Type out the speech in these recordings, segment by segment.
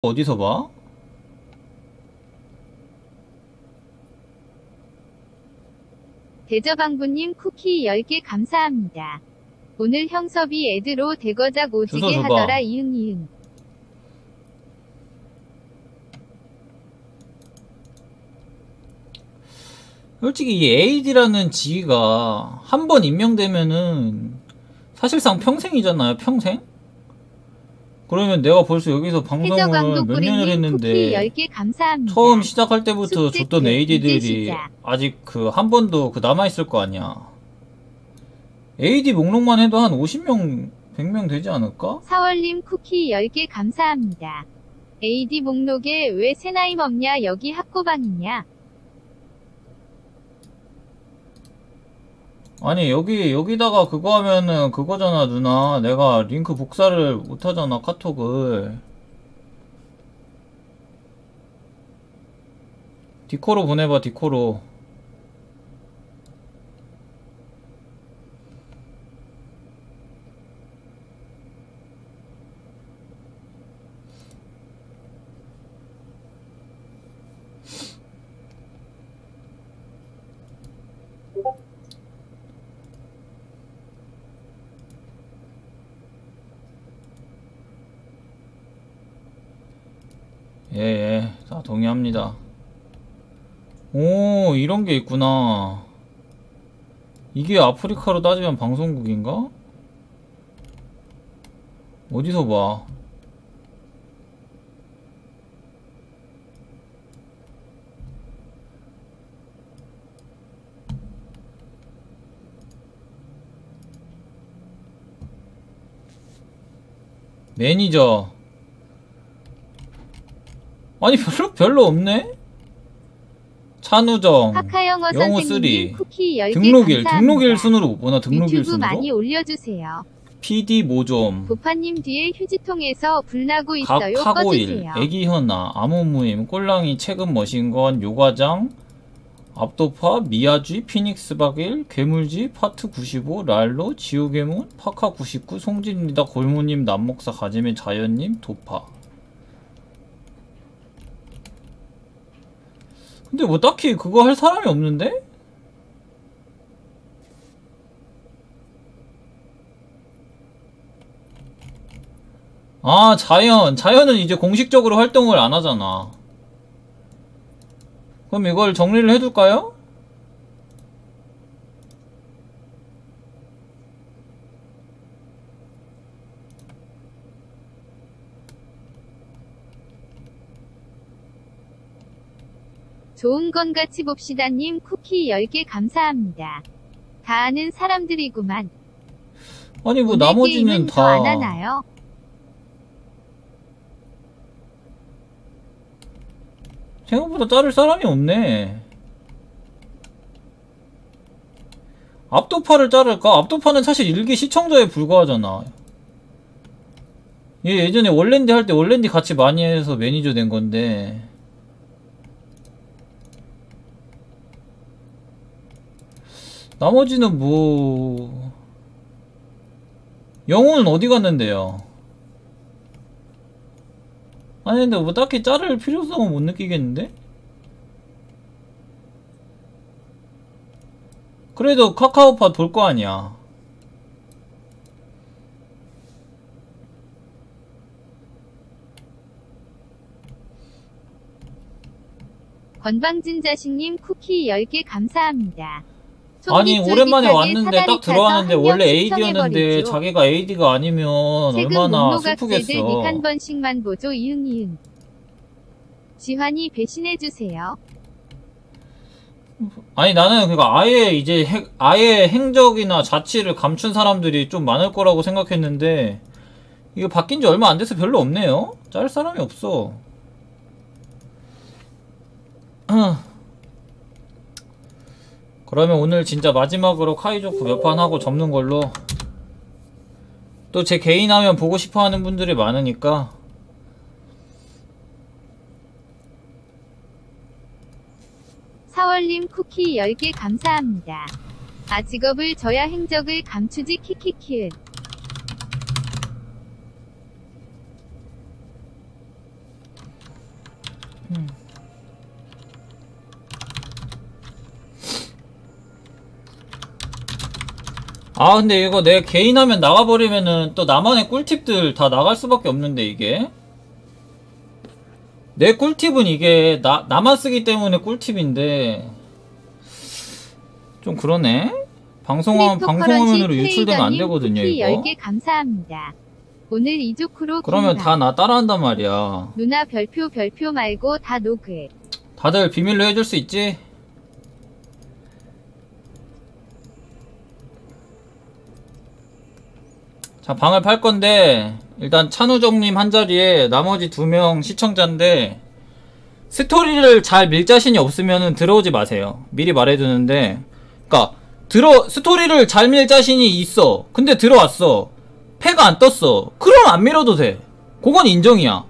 어디서 봐? 대저방부님 쿠키 10개 감사합니다. 오늘 형섭이 애드로 대거작 오지게 줘봐. 하더라 이응이응. 솔직히 이 AD라는 직위가 한 번 임명되면은 사실상 평생이잖아요. 평생? 그러면 내가 벌써 여기서 방송을 몇 년을 했는데 10개 감사합니다. 처음 시작할 때부터 줬던 AD들이 시작. 아직 한 번도 남아있을 거 아니야. AD 목록만 해도 한 50명 100명 되지 않을까? 사월님 쿠키 10개 감사합니다. AD 목록에 왜 새나임 없냐? 여기 학고방이냐? 아니 여기다가 그거 하면은 그거잖아 누나. 내가 링크 복사를 못하잖아 카톡을. 디코로 보내봐 디코로. 예, 다 동의합니다. 오, 이런 게 있구나. 이게 아프리카로 따지면 방송국인가? 어디서 봐? 매니저. 아니 별로 없네? 찬우정, 카카영어 영호 선생님 3, 쿠키 10개 등록일, 감사합니다. 등록일 순으로 못 보나? 등록일 유튜브 순으로? 많이 올려주세요. PD 모좀, 보파님 뒤에 휴지통에서 불나고 있어요. 각하고일, 꺼주세요. 애기현아, 암호무임, 꼴랑이, 최근 머신건, 요과장, 압도파, 미야쥐, 피닉스박일, 괴물지, 파트 95, 랄로, 지우개문, 파카 99, 송진입니다. 골무님, 남목사, 가재민, 자연님, 도파. 근데 뭐 딱히 그거 할 사람이 없는데? 아, 자연은 이제 공식적으로 활동을 안 하잖아. 그럼 이걸 정리를 해둘까요? 좋은 건 같이 봅시다님 쿠키 10개 감사합니다. 다 아는 사람들이구만. 아니 뭐 오늘 나머지는 게임은 다 더 안 하나요? 생각보다 자를 사람이 없네. 압도파를 자를까? 압도파는 사실 일기 시청자에 불과하잖아. 얘 예전에 월랜디 할 때 월랜디 같이 많이 해서 매니저 된 건데. 나머지는 뭐 영호는 어디 갔는데요? 아니 근데 뭐 딱히 자를 필요성은 못 느끼겠는데? 그래도 카카오팟 볼 거 아니야. 건방진 자식님 쿠키 10개 감사합니다. 아니 오랜만에 왔는데 딱 들어왔는데 원래 AD였는데 신청해버리죠. 자기가 AD가 아니면 최근 얼마나 목록 악세들 슬프겠어. 닉한 번씩만 보죠. 이응이응. 지환이 배신해주세요. 아니 나는 그니까 아예 이제 아예 행적이나 자취를 감춘 사람들이 좀 많을 거라고 생각했는데 이거 바뀐 지 얼마 안 돼서 별로 없네요. 짤 사람이 없어. 그러면 오늘 진짜 마지막으로 카이조쿠 몇 판 하고 접는 걸로. 또 제 개인 하면 보고 싶어 하는 분들이 많으니까. 사월님 쿠키 10개 감사합니다. 아 직업을 져야 행적을 감추지 키키키은. 아 근데 이거 내 개인 화면 나가버리면은 또 나만의 꿀팁들 다 나갈 수밖에 없는데 이게 내 꿀팁은 이게 나만 쓰기 때문에 꿀팁인데 좀 그러네. 방송화면으로 유출되면 안 되거든요 이거. 10개 감사합니다. 오늘 이조쿠로 그러면 다 나 따라한단 말이야. 누나 별표 말고 다 노그. 다들 비밀로 해줄 수 있지? 자, 방을 팔 건데 일단 찬우정님 한 자리에 나머지 2명 시청자인데 스토리를 잘 밀 자신이 없으면은 들어오지 마세요. 미리 말해두는데, 그니까 스토리를 잘 밀 자신이 있어. 근데 들어왔어. 패가 안 떴어. 그럼 안 밀어도 돼. 그건 인정이야.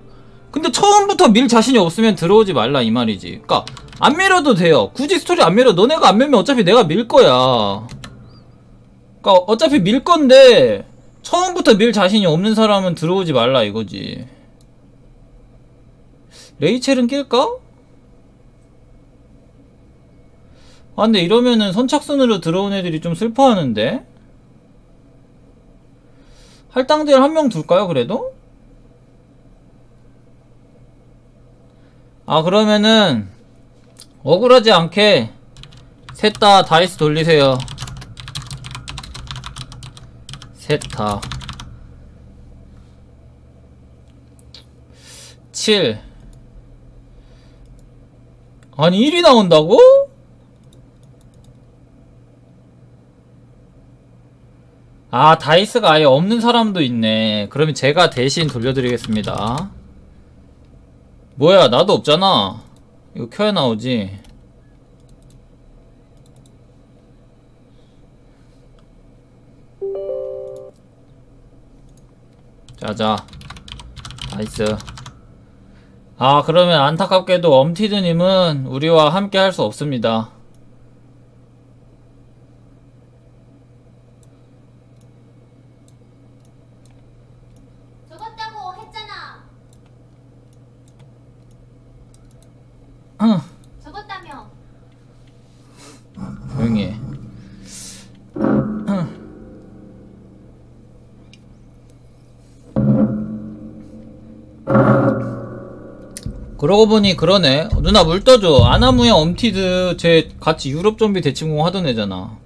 근데 처음부터 밀 자신이 없으면 들어오지 말라 이 말이지. 그니까 안 밀어도 돼요. 굳이 스토리 안 밀어. 너네가 안 밀면 어차피 내가 밀 거야. 그니까 어차피 밀 건데 처음부터 밀 자신이 없는 사람은 들어오지 말라 이거지. 레이첼은 낄까? 아 근데 이러면은 선착순으로 들어온 애들이 좀 슬퍼하는데? 할당들 한 명 둘까요 그래도? 아 그러면은 억울하지 않게 셋 다 다이스 돌리세요. 셋 다 7. 아니 1이 나온다고? 아 다이스가 아예 없는 사람도 있네. 그러면 제가 대신 돌려드리겠습니다. 뭐야 나도 없잖아. 이거 켜야 나오지. 자자 나이스. 아 그러면 안타깝게도 엄티드님은 우리와 함께 할 수 없습니다. 적었다고 했잖아. 적었다며. 조용히 해. 그러고 보니 그러네. 누나 물 떠줘. 아나무야 엄티드 쟤 같이 유럽 좀비 대치공 하던 애잖아.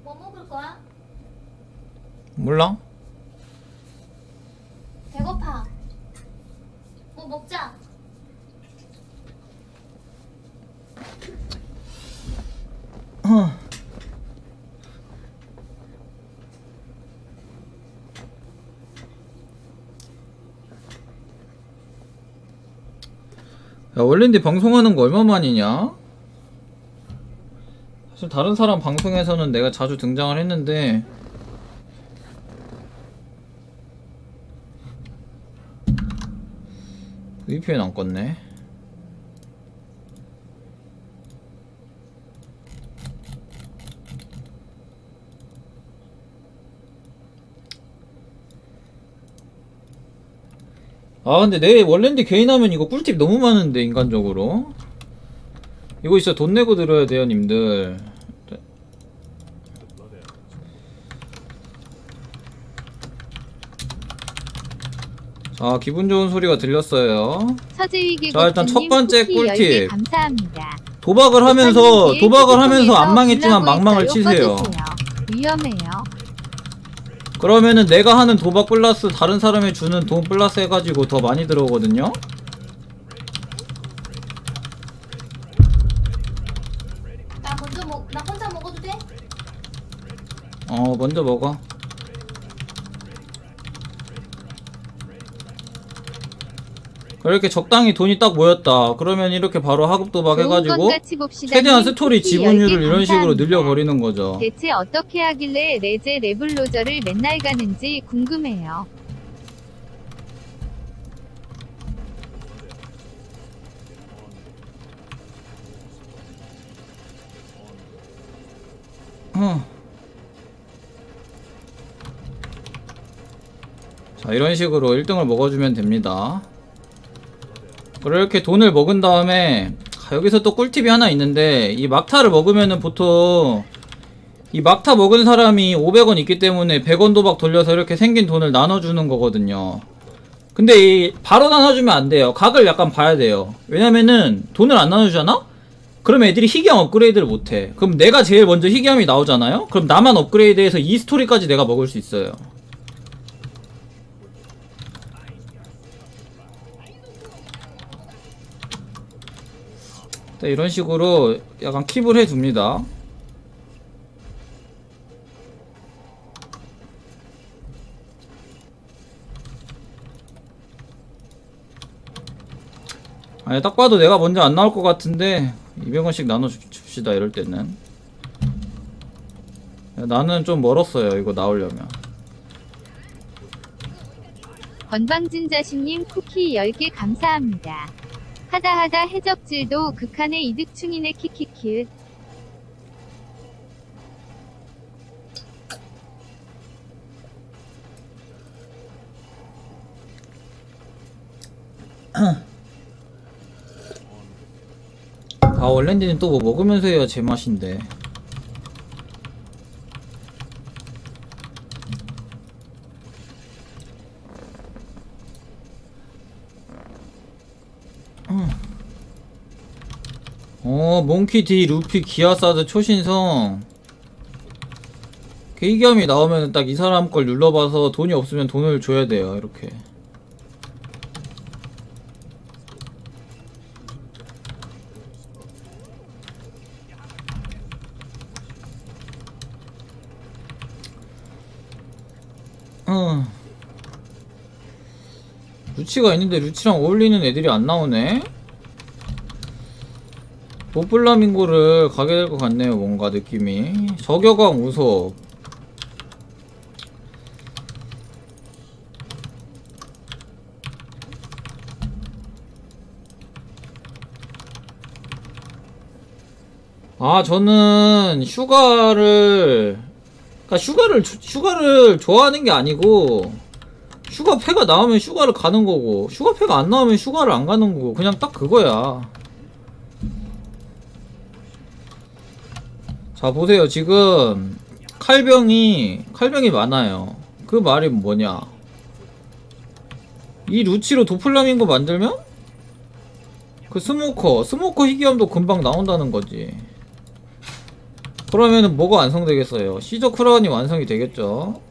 뭐 먹을 거야? 몰라? 배고파. 뭐 먹자. 야 원래인데 방송하는 거 얼마만이냐? 사실 다른 사람 방송에서는 내가 자주 등장을 했는데 VPN 안 껐네. 아 근데 내 원래인데 개인 하면 이거 꿀팁 너무 많은데 인간적으로 이거 진짜 돈 내고 들어야 돼요 님들. 자 기분 좋은 소리가 들렸어요. 자 일단 첫 번째 꿀팁 감사합니다. 도박을 하면서 안 망했지만 망망을 치세요. 위험해요. 그러면은 내가 하는 도박 플러스 다른 사람이 주는 돈 플러스 해가지고 더 많이 들어오거든요. 나 혼자 먹어도 돼? 먼저 먹어. 이렇게 적당히 돈이 딱 모였다. 그러면 이렇게 바로 하급 도박 해가지고 최대한 스토리 지분율을 이런 식으로 늘려버리는 거죠. 대체 어떻게 하길래 레제 레블로저를 맨날 가는지 궁금해요. 자, 이런 식으로 1등을 먹어주면 됩니다. 그렇게 돈을 먹은 다음에 여기서 또 꿀팁이 하나 있는데, 이 막타를 먹으면은 보통 이 막타 먹은 사람이 500원 있기 때문에 100원 도박 돌려서 이렇게 생긴 돈을 나눠주는 거거든요. 근데 이 바로 나눠주면 안 돼요. 각을 약간 봐야 돼요. 왜냐면은 돈을 안 나눠주잖아? 그럼 애들이 희귀함 업그레이드를 못해. 그럼 내가 제일 먼저 희귀함이 나오잖아요? 그럼 나만 업그레이드해서 이 스토리까지 내가 먹을 수 있어요. 이런 식으로 약간 킵을 해줍니다. 아니, 딱 봐도 내가 먼저 안 나올 것 같은데 200원씩 나눠줍시다. 이럴 때는 나는 좀 멀었어요, 이거 나오려면. 건방진 자식님 쿠키 10개 감사합니다. 하다하다 해적질도 극한의 이득충이네 키키키. 아, 얼랜디는 또 뭐 먹으면서 해야 제맛인데. 몽키 D 루피 기아사드 초신성. 계기함이 나오면 딱 이 사람 걸 눌러봐서 돈이 없으면 돈을 줘야 돼요. 이렇게. 루치가 있는데 루치랑 어울리는 애들이 안 나오네? 보플라밍고를 가게 될 것 같네요. 뭔가 느낌이. 저격왕 우섭. 아, 저는 휴가를, 그러니까 휴가를 좋아하는 게 아니고, 휴가패가 나오면 휴가를 가는 거고, 휴가패가 안 나오면 휴가를 안 가는 거고, 그냥 딱 그거야. 자, 보세요. 지금 칼병이 많아요. 그 말이 뭐냐, 이 루치로 도플라밍고 만들면 그 스모커 희귀함도 금방 나온다는 거지. 그러면은 뭐가 완성되겠어요? 시저 크라운이 완성이 되겠죠.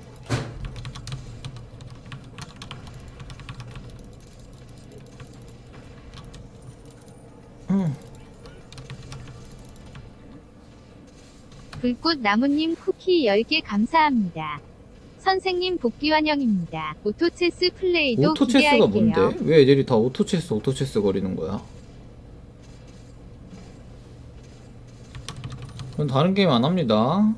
불꽃 나무님 쿠키 10개 감사합니다. 선생님 복귀 환영입니다. 오토체스 플레이도 오토체스가 기대할게요. 뭔데? 왜 애들이 다 오토체스 거리는 거야? 그건 다른 게임 안 합니다.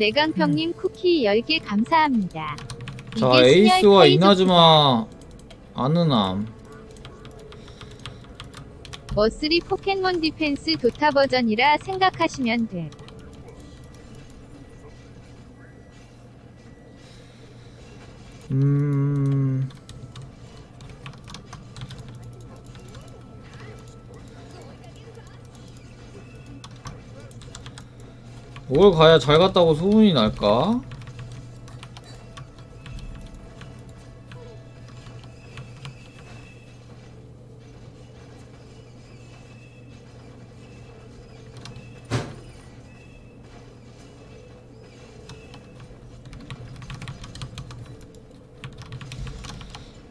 내강평님 쿠키 10개 감사합니다. 자, 이게 신혈 에이스와 카이드 이나즈마 아느남. 머스리 포켓몬 디펜스 도타 버전이라 생각하시면 돼. 뭘 가야 잘 갔다고 소문이 날까?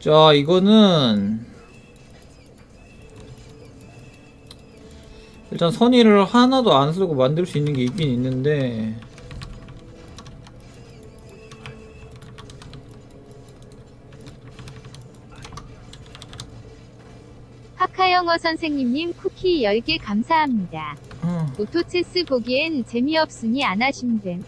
자, 이거는 일단 선의를 하나도 안 쓰고 만들 수 있는 게 있긴 있는데, 파카영어 선생님님 쿠키 10개 감사합니다. 오토체스 보기엔 재미없으니 안 하심됨.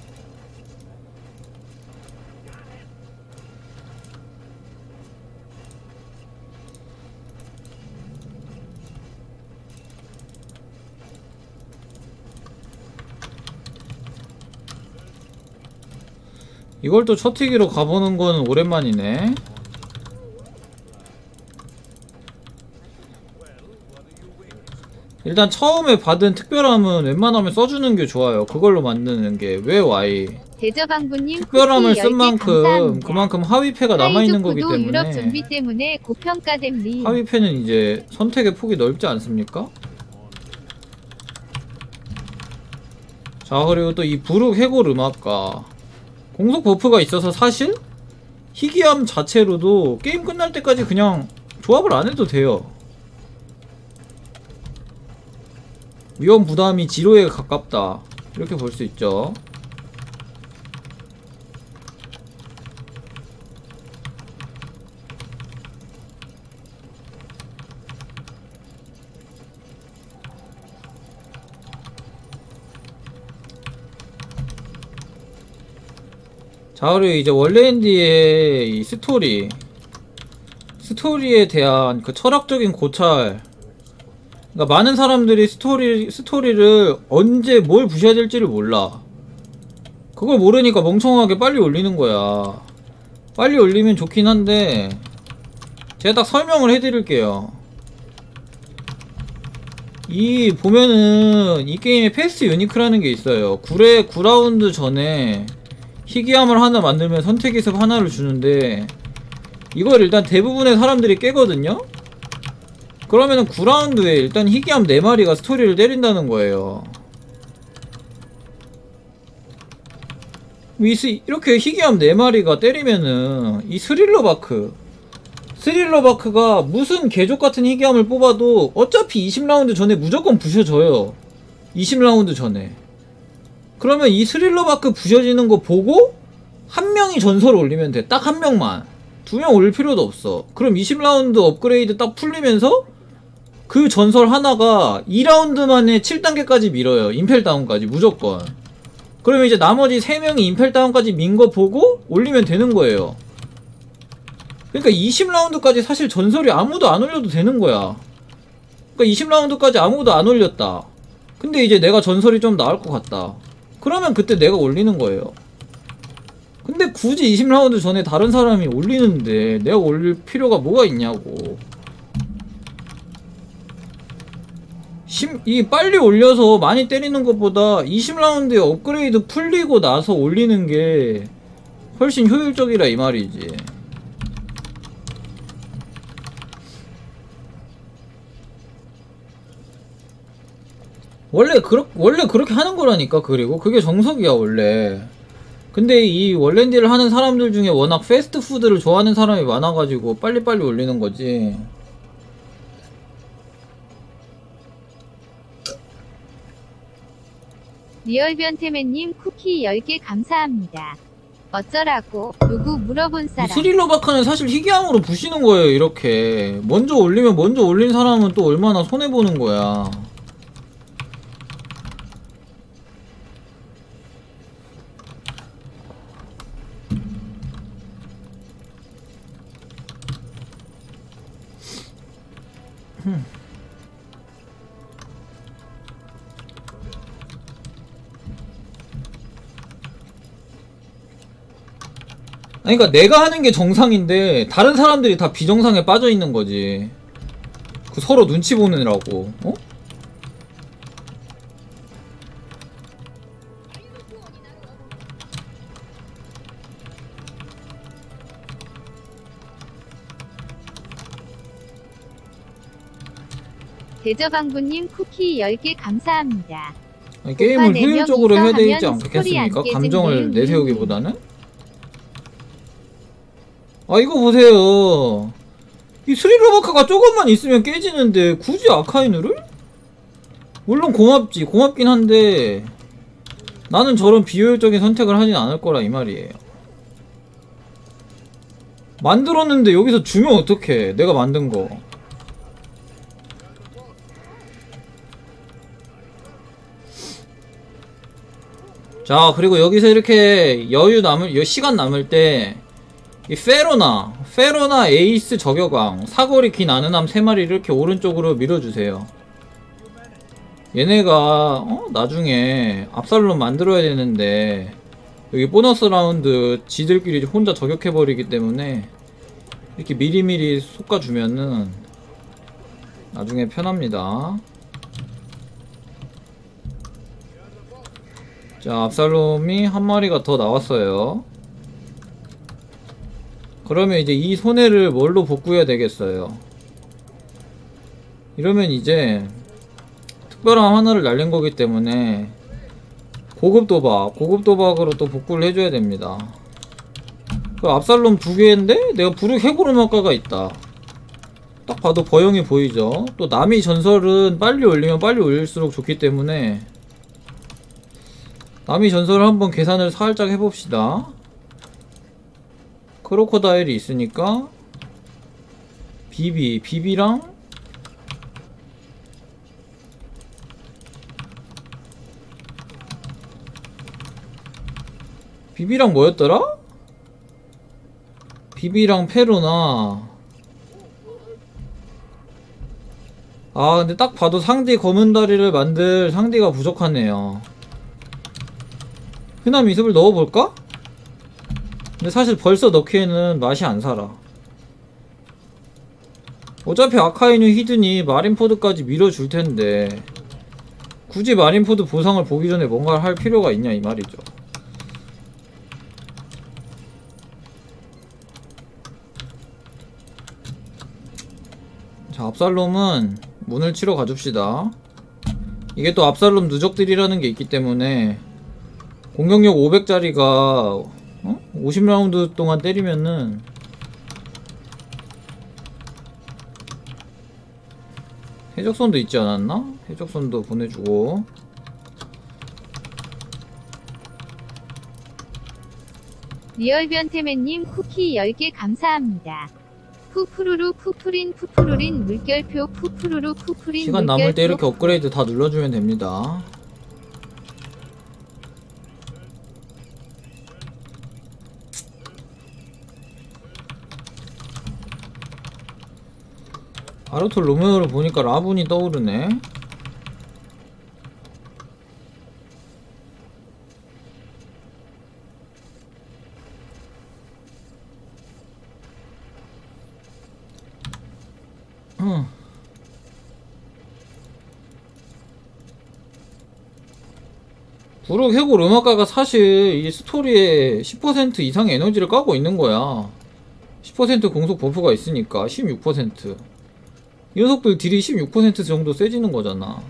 이걸 또 처튀기로 가보는 건 오랜만이네. 일단 처음에 받은 특별함은 웬만하면 써주는 게 좋아요. 그걸로 만드는 게. 왜 Y? 대저방부님 특별함을 쿠키 쓴 10개 만큼 감사합니다. 그만큼 하위패가 남아있는 거기 하이조크도 유럽 때문에 좀비 때문에 고평가됨 리. 하위패는 이제 선택의 폭이 넓지 않습니까? 자, 그리고 또 이 부룩 해골 음악가 공속 버프가 있어서 사실 희귀함 자체로도 게임 끝날 때까지 그냥 조합을 안 해도 돼요. 위험 부담이 지로에 가깝다, 이렇게 볼 수 있죠. 자, 그리고 이제 원래인디의 이 스토리에 대한 그 철학적인 고찰. 그러니까 많은 사람들이 스토리를 언제 뭘 부셔야 될지를 몰라. 그걸 모르니까 멍청하게 빨리 올리는 거야. 빨리 올리면 좋긴 한데 제가 딱 설명을 해드릴게요. 이 보면은 이 게임에 패스트 유니크라는 게 있어요. 9라운드 전에 희귀함을 하나 만들면 선택기습 하나를 주는데 이걸 일단 대부분의 사람들이 깨거든요? 그러면은 9라운드에 일단 희귀함 4마리가 스토리를 때린다는 거예요. 이렇게 희귀함 4마리가 때리면은 이 스릴러바크가 무슨 개족같은 희귀함을 뽑아도 어차피 20라운드 전에 무조건 부셔져요. 20라운드 전에. 그러면 이 스릴러바크 부셔지는 거 보고 한 명이 전설을 올리면 돼. 딱 한 명만. 2명 올릴 필요도 없어. 그럼 20라운드 업그레이드 딱 풀리면서 그 전설 하나가 2라운드 만에 7단계까지 밀어요. 임펠다운까지 무조건. 그러면 이제 나머지 3명이 임펠다운까지 민 거 보고 올리면 되는 거예요. 그러니까 20라운드까지 사실 전설이 아무도 안 올려도 되는 거야. 그러니까 20라운드까지 아무도 안 올렸다. 근데 이제 내가 전설이 좀 나을 것 같다. 그러면 그때 내가 올리는 거예요. 근데 굳이 20라운드 전에 다른 사람이 올리는데 내가 올릴 필요가 뭐가 있냐고. 이 빨리 올려서 많이 때리는 것보다 20라운드에 업그레이드 풀리고 나서 올리는 게 훨씬 효율적이라 이 말이지. 원래 그렇게 하는 거라니까. 그리고 그게 정석이야 원래. 근데 이 원랜디를 하는 사람들 중에 워낙 패스트푸드를 좋아하는 사람이 많아가지고 빨리빨리 올리는 거지. 리얼변태맨님 쿠키 10개 감사합니다. 어쩌라고? 누구 물어본 사람? 스릴러바카는 사실 희귀함으로 부시는 거예요. 이렇게 먼저 올리면 먼저 올린 사람은 또 얼마나 손해보는 거야. 그러니까 내가 하는 게 정상인데 다른 사람들이 다 비정상에 빠져 있는 거지. 그 서로 눈치 보느라고. 어? 대저방부님 쿠키 10개 감사합니다. 아니, 게임을 네 명 효율적으로 이상 해야 되지 하면 않겠습니까? 스토리 안 감정을 깨진 내세우기보다는? 아, 이거 보세요. 이 스릴러바카가 조금만 있으면 깨지는데 굳이 아카이누를? 물론 고맙긴 한데 나는 저런 비효율적인 선택을 하진 않을 거라 이 말이에요. 만들었는데 여기서 주면 어떡해. 내가 만든 거. 자, 그리고 여기서 이렇게 시간 남을 때 이 페로나 에이스 저격왕 사거리 긴 아는함 3마리를 이렇게 오른쪽으로 밀어주세요. 얘네가 나중에 압살롬 만들어야 되는데 여기 보너스 라운드 지들끼리 혼자 저격해버리기 때문에 이렇게 미리미리 솎아주면은 나중에 편합니다. 자, 압살롬이 한 마리가 더 나왔어요. 그러면 이제 이 손해를 뭘로 복구해야 되겠어요? 이러면 이제 특별함 하나를 날린 거기 때문에 고급 도박으로 또 복구를 해줘야 됩니다. 그 압살롬 2개인데 내가 부르 해고르마가가 있다. 딱 봐도 버영이 보이죠? 또 남이 전설은 빨리 올리면 빨리 올릴수록 좋기 때문에 남이 전설을 한번 계산을 살짝 해봅시다. 크로코다일이 있으니까 비비랑 뭐였더라? 비비랑 페로나. 아, 근데 딱 봐도 상디 검은다리를 만들 상디가 부족하네요. 흔한 미습을 넣어볼까? 근데 사실 벌써 넣기에는 맛이 안 살아. 어차피 아카이누 히든이 마린포드까지 밀어줄 텐데 굳이 마린포드 보상을 보기 전에 뭔가를 할 필요가 있냐 이 말이죠. 자, 압살롬은 문을 치러 가줍시다. 이게 또 압살롬 누적들이라는 게 있기 때문에 공격력 500짜리가 50라운드 동안 때리면은 해적선도 있지 않았나? 해적선도 보내주고. 리얼변태맨님 쿠키 10개 감사합니다. 푸푸루루 푸푸린 물결표 푸푸루루 푸푸린 시간 물결표. 남을 때 이렇게 업그레이드 다 눌러주면 됩니다. 바르톨 로메오를 보니까 라분이 떠오르네. 부록 해골 음악가가 사실 이 스토리에 10% 이상의 에너지를 까고 있는 거야. 10% 공속 버프가 있으니까 16%. 이 녀석들 딜이 16% 정도 세지는 거잖아.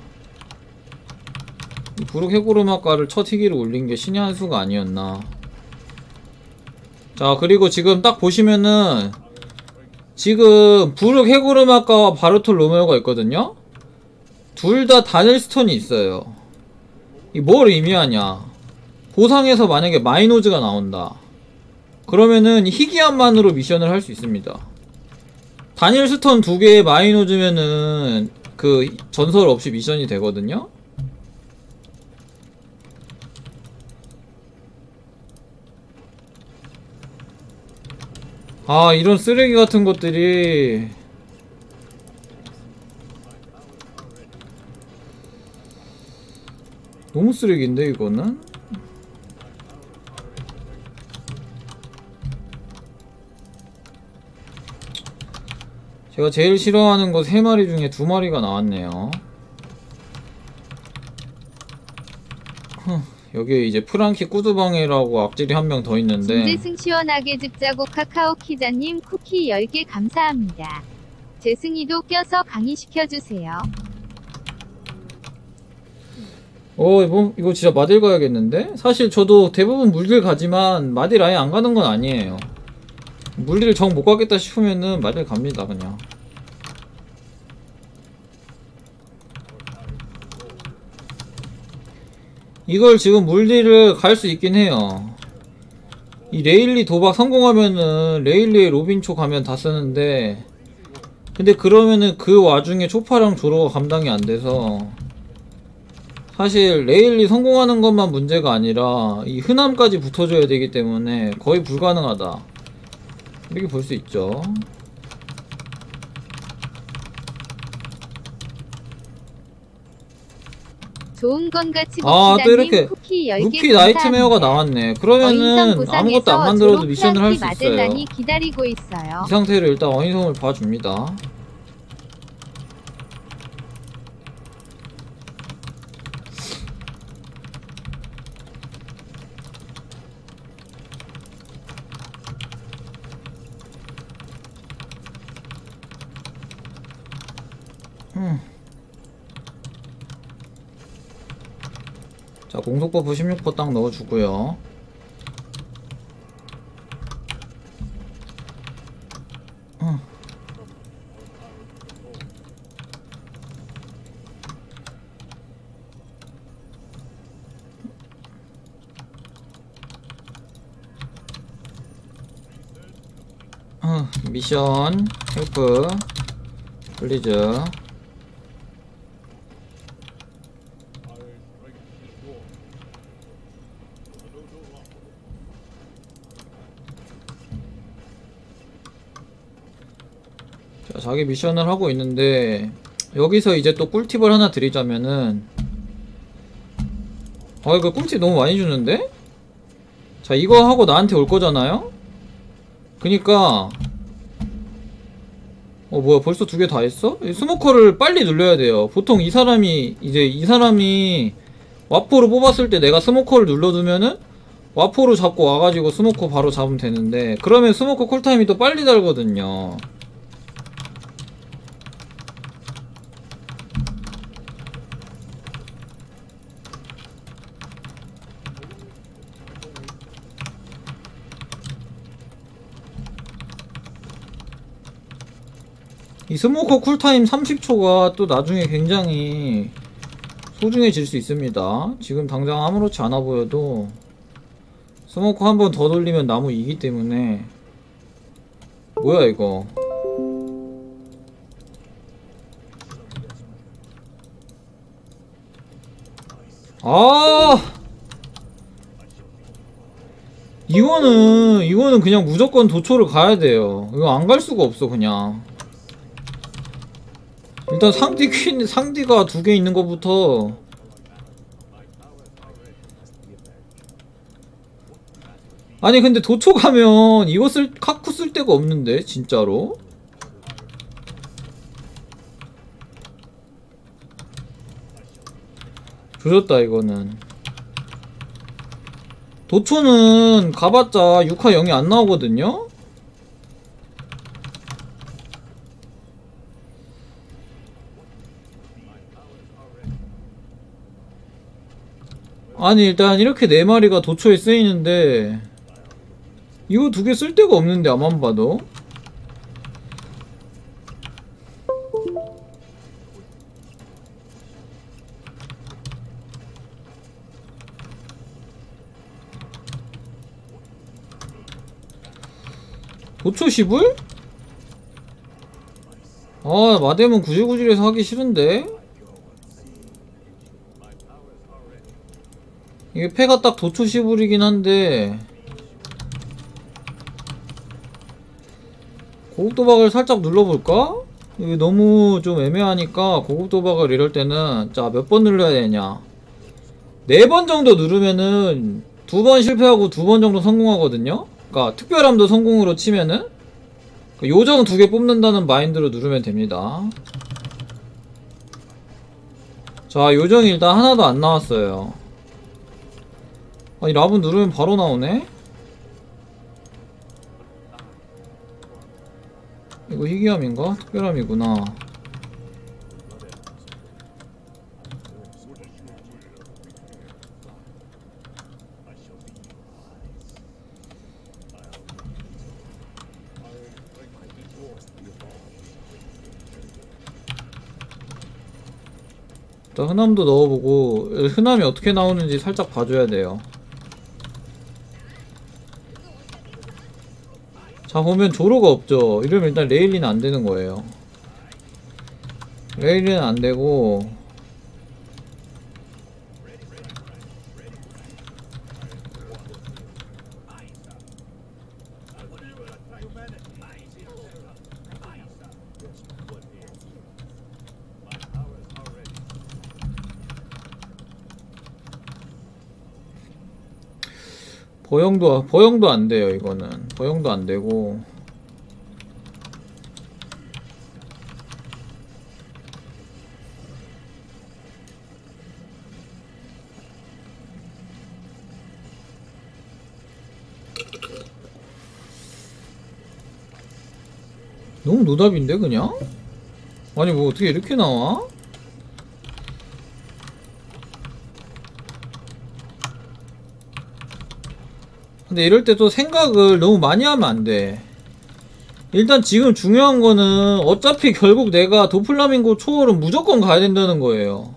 이 부록 해골 음악가를 첫 희기를 올린 게 신의 한 수가 아니었나. 자, 그리고 지금 딱 보시면은 지금 부록 해골 음악가와 바르톨 로메오가 있거든요. 둘 다 다닐 스톤이 있어요. 이 뭘 의미하냐? 보상에서 만약에 마이노즈가 나온다. 그러면은 희귀함만으로 미션을 할 수 있습니다. 다니엘 스톤 2개의 마이노즈면은 그 전설 없이 미션이 되거든요. 아, 이런 쓰레기 같은 것들이 너무 쓰레기인데 이거는? 제가 제일 싫어하는 거 3마리 중에 2마리가 나왔네요. 여기에 이제 프랑키 꾸드방이라고 악질이 한 명 더 있는데 진재승 시원하게 즙자고 카카오키자님 쿠키 10개 감사합니다. 재승이도 껴서 강의시켜주세요. 이거 진짜 마딜 가야겠는데? 사실 저도 대부분 물딜 가지만 마딜 아예 안 가는 건 아니에요. 물딜 정 못 가겠다 싶으면은 마딜 갑니다 그냥. 이걸 지금 물딜을 갈 수 있긴 해요. 이 레일리 도박 성공하면은 레일리의 로빈초 가면 다 쓰는데, 근데 그러면은 그 와중에 초파랑 조로가 감당이 안 돼서 사실 레일리 성공하는 것만 문제가 아니라 이 흔함까지 붙어줘야 되기 때문에 거의 불가능하다, 이렇게 볼 수 있죠. 좋은 건 같이 아, 또 이렇게 쿠키 10개 루피 나이트메어가 나왔네. 그러면은 아무것도 안 만들어도 미션을 할 수 있어요. 기다리고 있어요. 이 상태로 일단 어인성을 봐줍니다. 자, 공속버프 16% 딱 넣어주고요. 미션 헬프 플리즈. 자, 자기 미션을 하고 있는데 여기서 이제 또 꿀팁을 하나 드리자면은, 이거 꿀팁 너무 많이 주는데? 자, 이거 하고 나한테 올 거잖아요? 그니까 뭐야, 벌써 2개 다 했어? 이 스모커를 빨리 눌러야 돼요. 보통 이 사람이 와포로 뽑았을 때 내가 스모커를 눌러두면은 와포로 잡고 와가지고 스모커 바로 잡으면 되는데, 그러면 스모커 쿨타임이 또 빨리 달거든요. 이 스모커 쿨타임 30초가 또 나중에 굉장히 소중해질 수 있습니다. 지금 당장 아무렇지 않아 보여도 스모커 한 번 더 돌리면 나무 이기 때문에. 뭐야 이거. 이거는 그냥 무조건 도초를 가야 돼요. 이거 안 갈 수가 없어 그냥. 일단 상디가 2개 있는 것부터. 아니 근데 도초 가면 이거 카쿠 쓸 데가 없는데 진짜로. 조졌다 이거는. 도초는 가봤자 6화 0이 안 나오거든요. 아니 일단 이렇게 4마리가 도초에 쓰이는데 이거 2개 쓸 데가 없는데, 아만 봐도. 도초 10을? 마뎀은 구질구질해서 하기 싫은데. 이게 패가 딱 도초 10불이긴 한데, 고급 도박을 살짝 눌러볼까? 이게 너무 좀 애매하니까 고급 도박을 이럴 때는, 자, 몇 번 눌러야 되냐. 4번 정도 누르면은 2번 실패하고 2번 정도 성공하거든요? 그니까 특별함도 성공으로 치면은 요정 2개 뽑는다는 마인드로 누르면 됩니다. 자, 요정이 일단 하나도 안 나왔어요. 아니 랍은 누르면 바로 나오네? 이거 희귀함인가? 특별함이구나. 일단 흔함도 넣어보고, 흔함이 어떻게 나오는지 살짝 봐줘야 돼요. 자, 보면 조로가 없죠. 이러면 일단 레일리는 안 되는 거예요. 레일리는 안 되고, 보형도 안 돼요. 이거는 보형도 안 되고. 너무 노답인데 그냥? 아니 뭐 어떻게 이렇게 나와? 근데 이럴 때 또 생각을 너무 많이 하면 안 돼. 일단 지금 중요한 거는 어차피 결국 내가 도플라밍고 초월은 무조건 가야 된다는 거예요.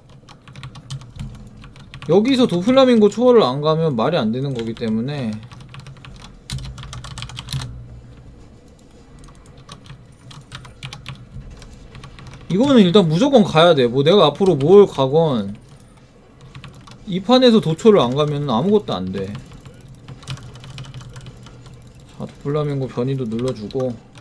여기서 도플라밍고 초월을 안 가면 말이 안 되는 거기 때문에. 이거는 일단 무조건 가야 돼. 뭐 내가 앞으로 뭘 가건 이 판에서 도초를 안 가면 아무것도 안 돼. 자, 도플라밍고 변이도 눌러주고.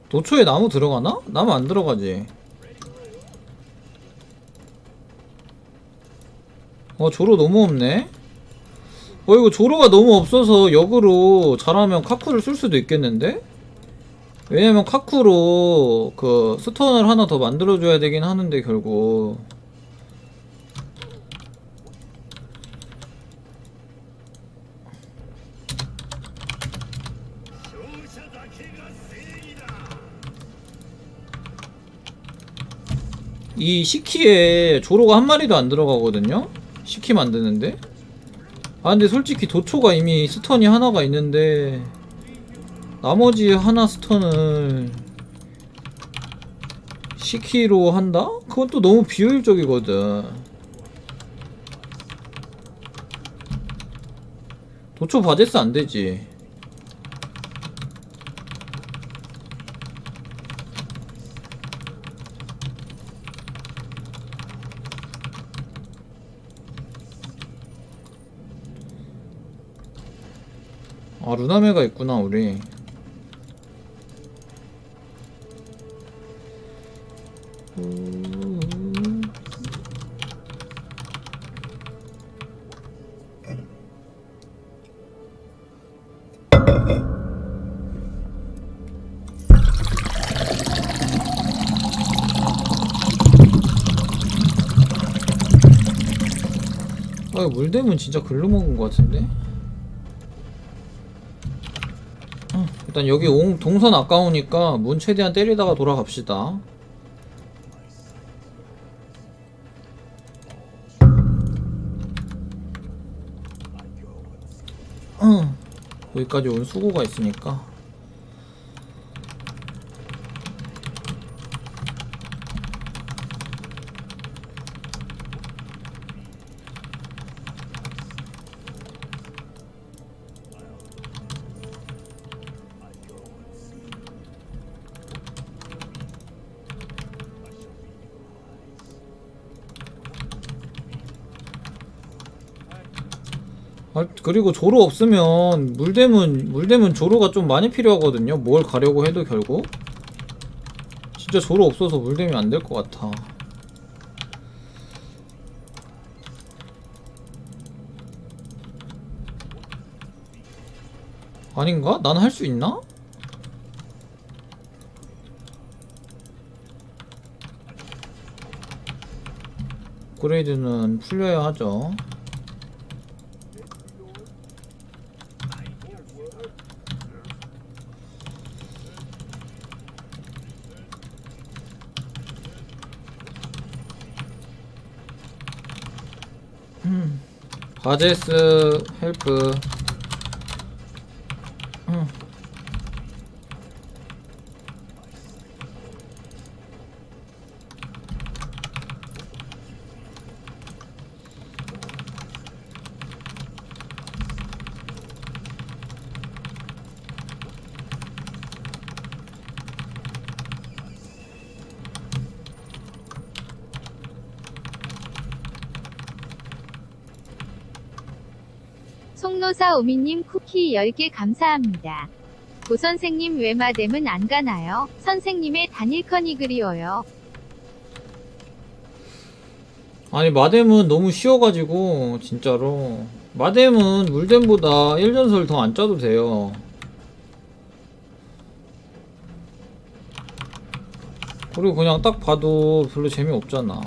도초에 나무 들어가나? 나무 안 들어가지. 조로 너무 없네. 이거 조로가 너무 없어서 역으로 잘하면 카쿠를 쓸 수도 있겠는데? 왜냐면 카쿠로 그 스턴을 하나 더 만들어줘야 되긴 하는데 결국. 이 시키에 조로가 한 마리도 안 들어가거든요? 시키 만드는데? 근데 솔직히 도초가 이미 스턴이 하나가 있는데 나머지 하나 스턴을 시키로 한다? 그건 또 너무 비효율적이거든. 도초 바제스 안 되지. 루나메가 있구나 우리. 물대문 진짜 글로 먹은 것 같은데? 일단 여기 동선 아까우니까 문 최대한 때리다가 돌아갑시다. 여기까지 온 수고가 있으니까. 그리고 조로 없으면 물대문 조로가 좀 많이 필요하거든요. 뭘 가려고 해도 결국 진짜 조로 없어서 물대면 안 될 것 같아. 아닌가? 난 할 수 있나? 업그레이드는 풀려야 하죠. 바제스 헬프. 송노사 오미님 쿠키 10개 감사합니다. 고 선생님 왜 마뎀은 안 가나요? 선생님의 단일컨이 그리워요. 아니 마뎀은 너무 쉬워가지고 진짜로 마뎀은 물뎀보다 1전설 더 안 짜도 돼요. 그리고 그냥 딱 봐도 별로 재미없잖아.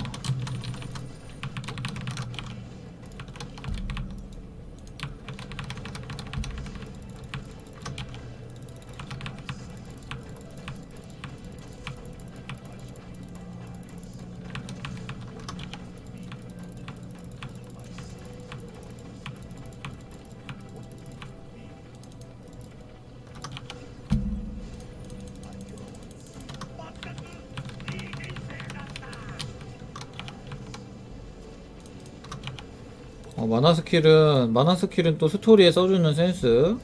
만화 스킬은 또 스토리에 써주는 센스.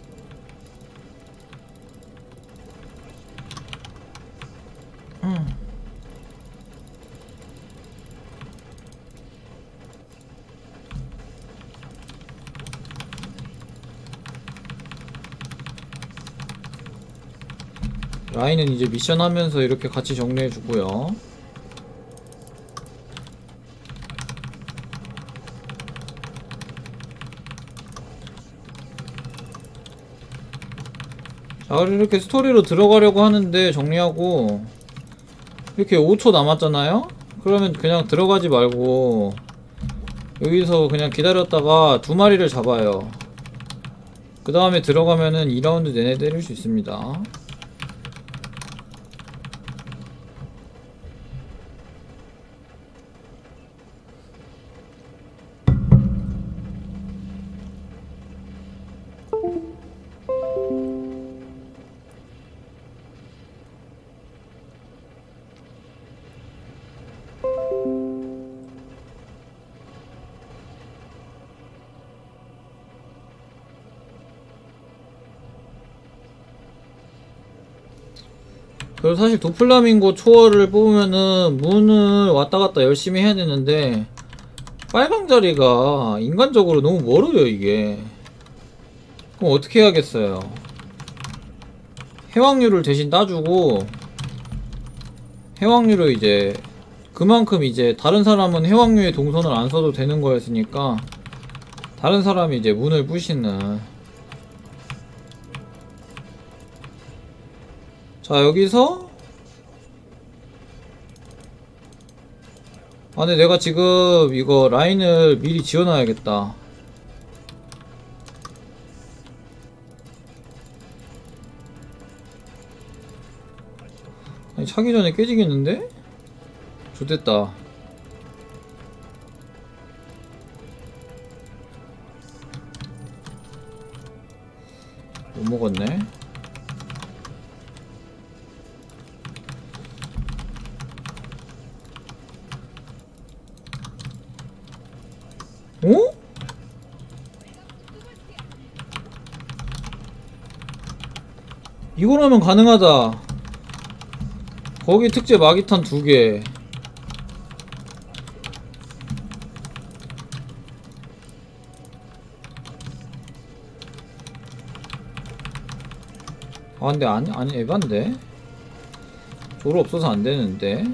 라인은 이제 미션 하면서 이렇게 같이 정리해주고요. 자, 이렇게 스토리로 들어가려고 하는데 정리하고 이렇게 5초 남았잖아요? 그러면 그냥 들어가지 말고 여기서 그냥 기다렸다가 2마리를 잡아요. 그 다음에 들어가면은 2라운드 내내 때릴 수 있습니다. 그리고 사실 도플라밍고 초월을 뽑으면은 문을 왔다갔다 열심히 해야 되는데 빨강 자리가 인간적으로 너무 멀어요 이게. 그럼 어떻게 해야겠어요. 해왕률을 대신 따주고 해왕률을 이제 그만큼 이제 다른 사람은 해왕률에 동선을 안 써도 되는 거였으니까 다른 사람이 이제 문을 부시는. 자 여기서 근데 내가 지금 이거 라인을 미리 지어놔야겠다. 아니 차기 전에 깨지겠는데? 좋됐다. 못 먹었네. 어? 이거라면 가능하다. 거기 특제 마기탄 2개. 근데 아니 에반데? 조로 없어서 안 되는데?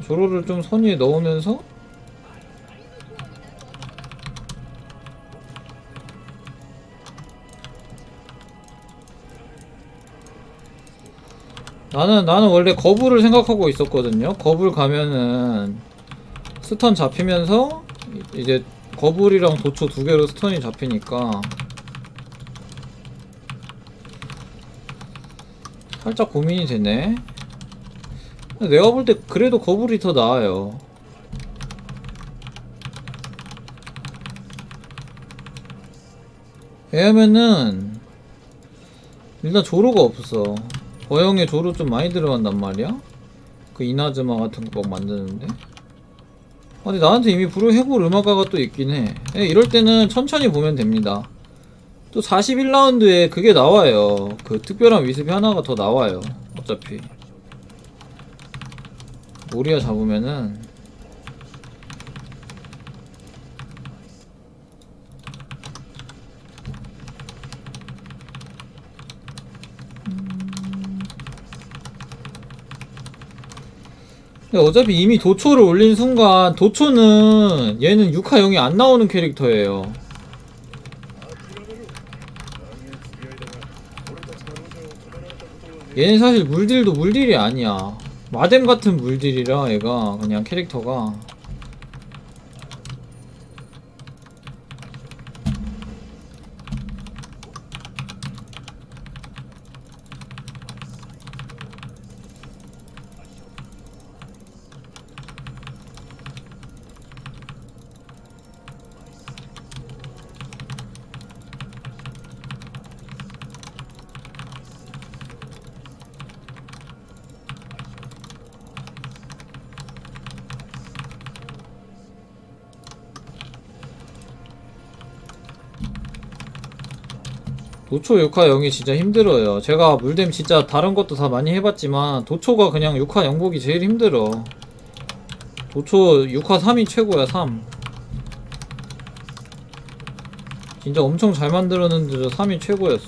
조로를 좀 선의에 넣으면서 나는 원래 거부를 생각하고 있었거든요. 거불 가면은 스턴 잡히면서 이제 거불이랑 도초 2개로 스턴이 잡히니까 살짝 고민이 되네. 내가 볼 때 그래도 거불이 더 나아요. 왜냐면은 일단 조로가 없어. 거형에 조로 좀 많이 들어간단 말이야? 그 이나즈마 같은 거 막 만드는데? 근데 나한테 이미 불을 해볼 음악가가 또 있긴 해. 이럴 때는 천천히 보면 됩니다. 또 41라운드에 그게 나와요. 그 특별한 위습이 하나가 더 나와요. 어차피 모리아 잡으면은 근데 어차피 이미 도초를 올린 순간 도초는 얘는 6화 0이 안 나오는 캐릭터예요. 얘는 사실 물딜도 물딜이 아니야. 마뎀 같은 물딜이라 얘가 그냥 캐릭터가. 도초 6화 0이 진짜 힘들어요. 제가 물뎀 진짜 다른 것도 다 많이 해봤지만 도초가 그냥 6화 0 보기 제일 힘들어. 도초 6화 3이 최고야. 3 진짜 엄청 잘 만들었는데도 3이 최고였어.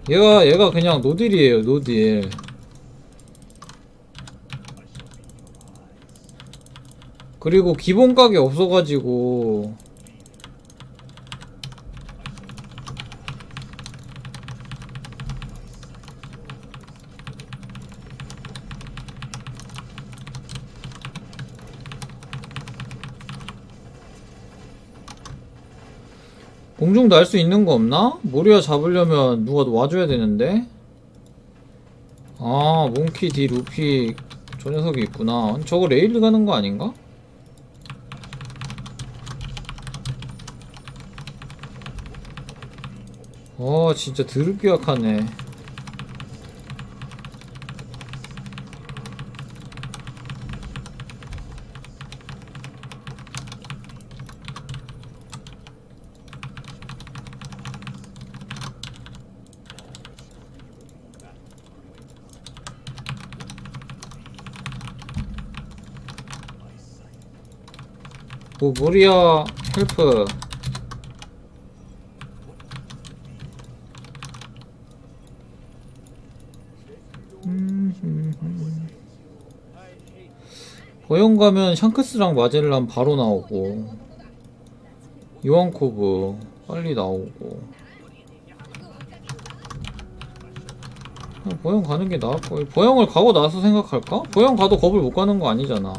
얘가 그냥 노딜이에요. 노딜. 그리고 기본 각이 없어가지고 공중 날 수 있는 거 없나? 모리아 잡으려면 누가 와줘야 되는데. 아, 몽키 디 루피 저 녀석이 있구나. 저거 레일 가는 거 아닌가? 진짜 드럽게 약하네. 모리아 헬프. 버영 가면 샹크스랑 마젤란 바로 나오고 요한코브 빨리 나오고. 버영 가는 게 나을 거야. 버영을 가고 나서 생각할까? 버영 가도 겁을 못 가는 거 아니잖아.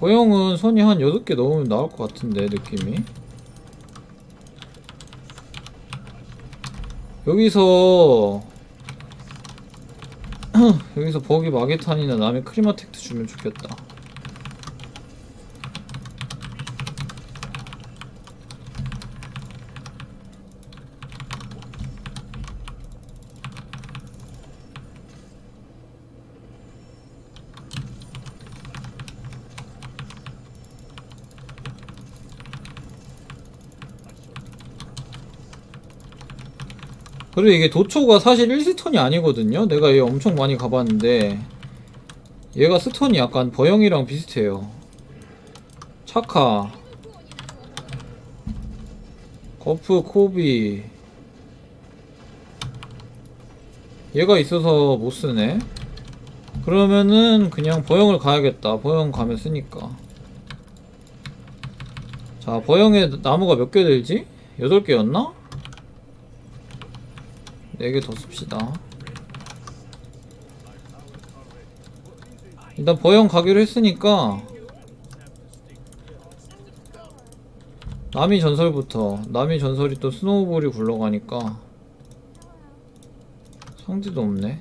버영은 선이 한 8개 넣으면 나올 것 같은데 느낌이. 여기서 버기 마게탄이나 남의 크리마텍트 주면 좋겠다. 그리고 이게 도초가 사실 1스톤이 아니거든요. 내가 얘 엄청 많이 가봤는데 얘가 스톤이 약간 버영이랑 비슷해요. 차카, 거프, 코비. 얘가 있어서 못쓰네. 그러면은 그냥 버영을 가야겠다. 버영 가면 쓰니까. 자, 버영에 나무가 몇 개 들지? 8개였나? 4개 더 씁시다. 일단 버영 가기로 했으니까 남이 전설부터. 남이 전설이 또 스노우볼이 굴러가니까 상대도 없네.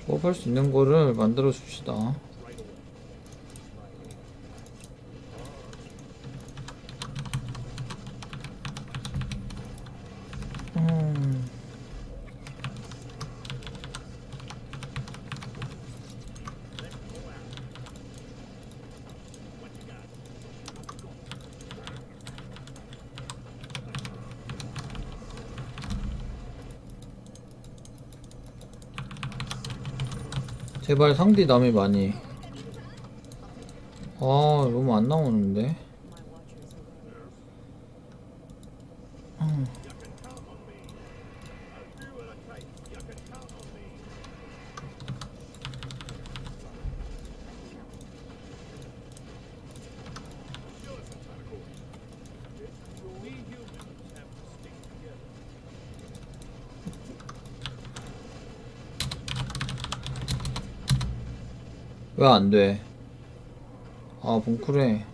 조합할 수 있는 거를 만들어 줍시다. 제발 상디 남이 많이. 아 너무 안 나오는데. 왜 안 돼? 아 봉쿨해.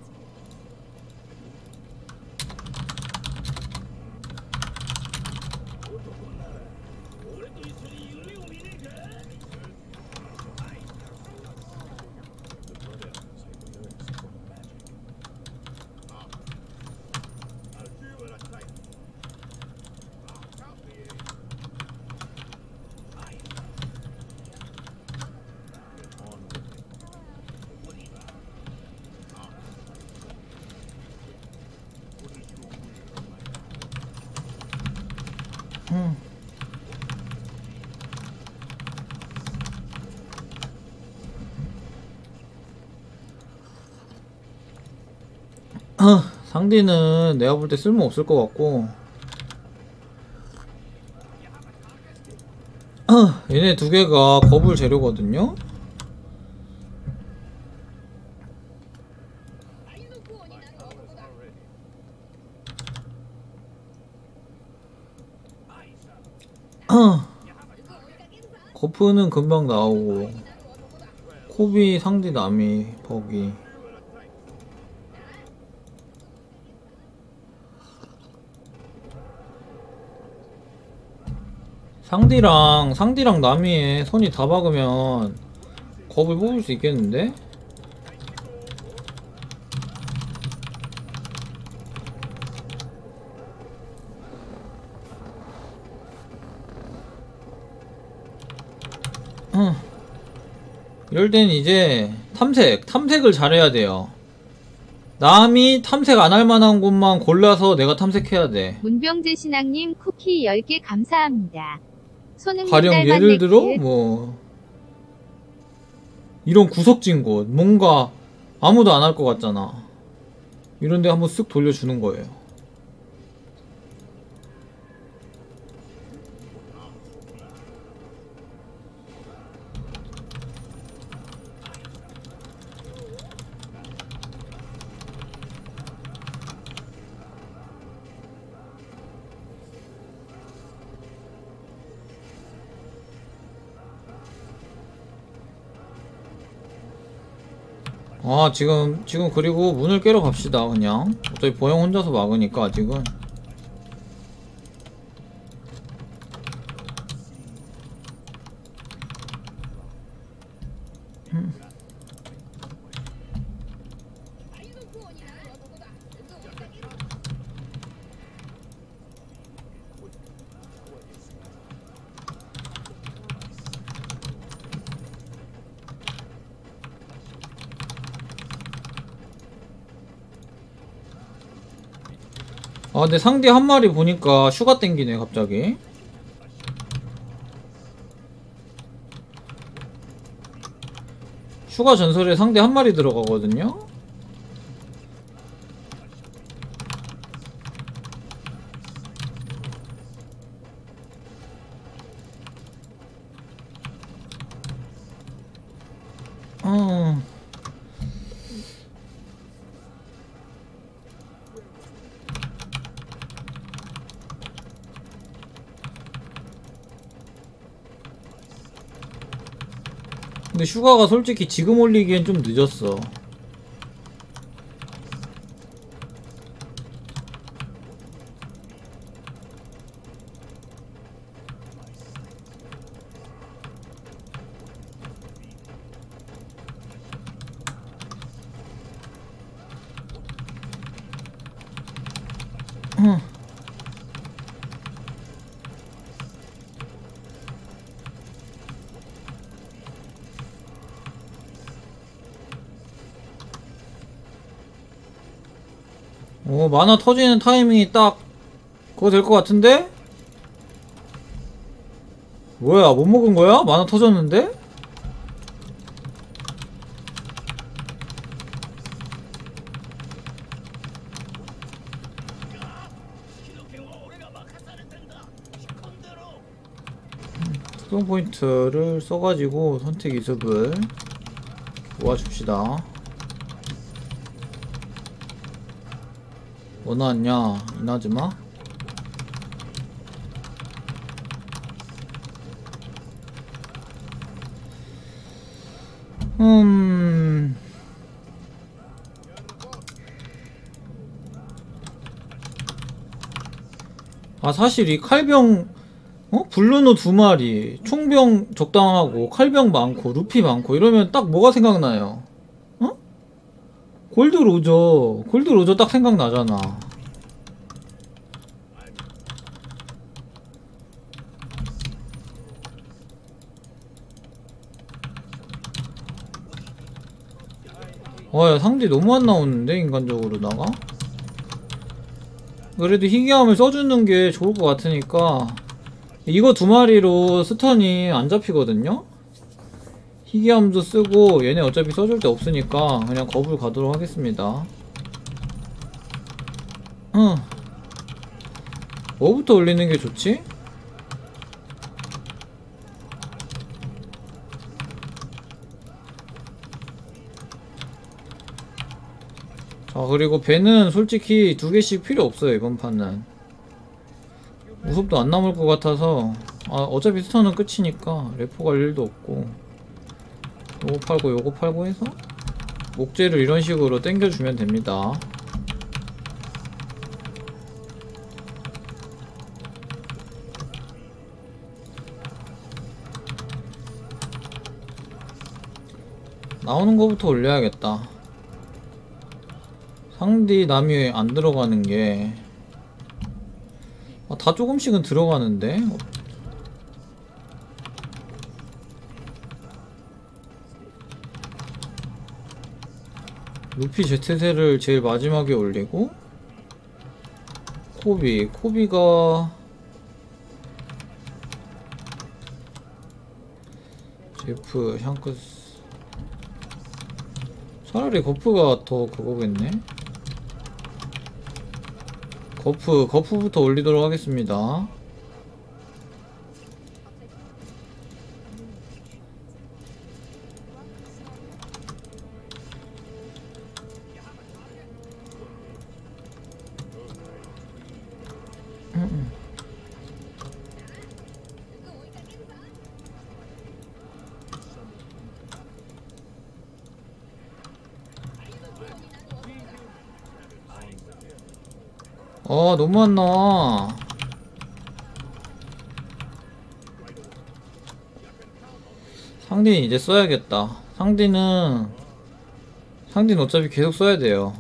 상디는 내가 볼 때 쓸모 없을 것 같고. 얘네 두 개가 거불 재료거든요. 거프는 금방 나오고 코비 상디 남이 버기. 상디랑 남이에 손이 다 박으면 겁을 뽑을 수 있겠는데? 이럴 땐 이제 탐색을 잘해야 돼요. 남이 탐색 안 할 만한 곳만 골라서 내가 탐색해야 돼. 문병재 신앙님 쿠키 10개 감사합니다. 손흥민 가령 닮은 예를 들어 넥트. 뭐 이런 구석진 곳 뭔가 아무도 안 할 것 같잖아. 이런데 한번 쓱 돌려주는 거예요. 아 지금 그리고 문을 깨러 갑시다. 그냥 어차피 보영 혼자서 막으니까 아직은. 아 근데 상대 한 마리 보니까 슈가 땡기네 갑자기. 슈가 전설에 상대 한 마리 들어가거든요. 근데 슈가가 솔직히 지금 올리기엔 좀 늦었어. 만화 터지는 타이밍이 딱 그거 될 것 같은데? 뭐야 못 먹은 거야? 만화 터졌는데? 수동 포인트를 써가지고 선택 이습을 모아줍시다. 뭐 나왔냐? 이나즈마? 아, 사실 이 칼병, 블루노 2마리, 총병 적당하고, 칼병 많고, 루피 많고, 이러면 딱 뭐가 생각나요? 골드 로저. 골드 로저 딱 생각나잖아. 야, 상대 너무 안 나오는데, 인간적으로다가? 그래도 희귀함을 써주는 게 좋을 것 같으니까 이거 2마리로 스턴이 안 잡히거든요? 희귀함도 쓰고 얘네 어차피 써줄 데 없으니까 그냥 겁을 가도록 하겠습니다. 뭐부터 올리는 게 좋지? 자, 그리고 배는 솔직히 2개씩 필요 없어요. 이번 판은 무섭도 안 남을 것 같아서. 어차피 스턴은 끝이니까 레포 갈 일도 없고, 요거 팔고 요거 팔고 해서 목재를 이런 식으로 땡겨주면 됩니다. 나오는 거부터 올려야겠다. 상디 남이 안 들어가는 게, 다 조금씩은 들어가는데? 루피 제트세를 제일 마지막에 올리고, 코비가 제프, 샹크스. 차라리 거프가 더 그거겠네. 거프부터 올리도록 하겠습니다. 너무 안 나와. 상디는 이제 써야겠다. 상디는 어차피 계속 써야 돼요.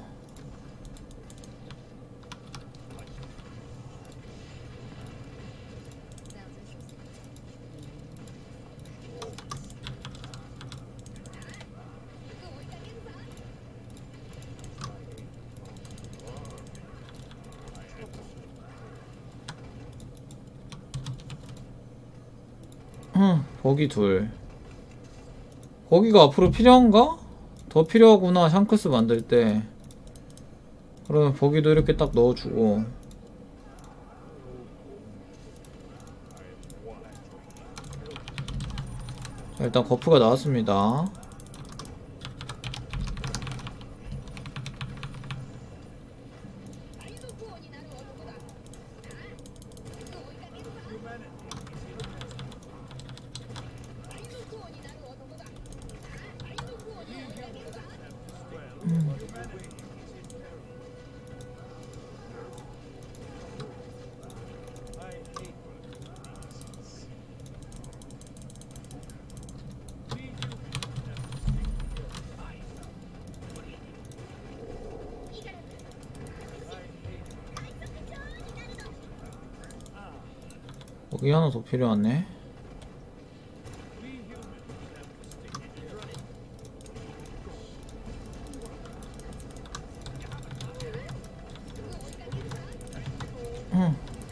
버기 둘. 버기가 앞으로 필요한가? 더 필요하구나. 샹크스 만들 때. 그러면 버기도 이렇게 딱 넣어주고. 자, 일단 거프가 나왔습니다. 거기 하나 더 필요하네.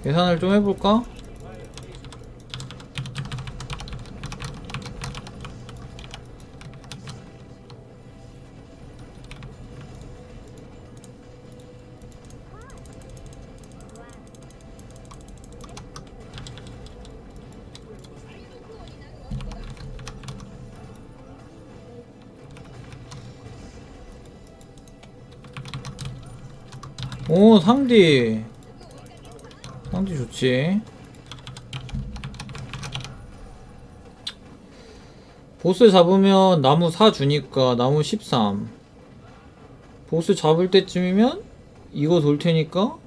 계산을 좀 해볼까? 오, 상디 좋지. 보스 잡으면 나무 4 주니까 나무 13. 보스 잡을 때쯤이면 이거 돌 테니까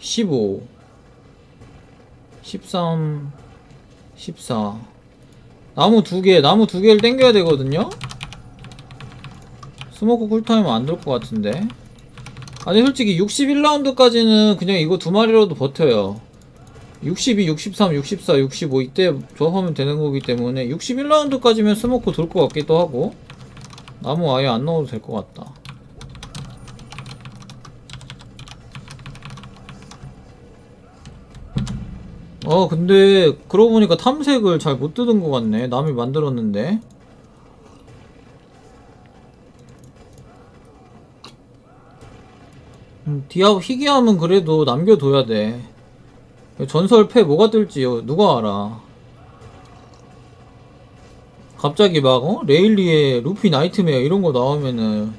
15, 13, 14. 나무 2개를 땡겨야 되거든요? 스모크 쿨타임은 안 될 것 같은데. 아니, 솔직히 61라운드까지는 그냥 이거 2마리로도 버텨요. 62, 63, 64, 65 이때 조합하면 되는 거기 때문에 61라운드까지면 스모크 돌 것 같기도 하고, 나무 아예 안 넣어도 될 것 같다. 근데 그러고 보니까 탐색을 잘 못 뜯은 것 같네. 남이 만들었는데. 희귀함은 그래도 남겨둬야 돼. 전설 패 뭐가 뜰지 누가 알아. 갑자기 막 레일리에 루피 나이트메어 이런거 나오면은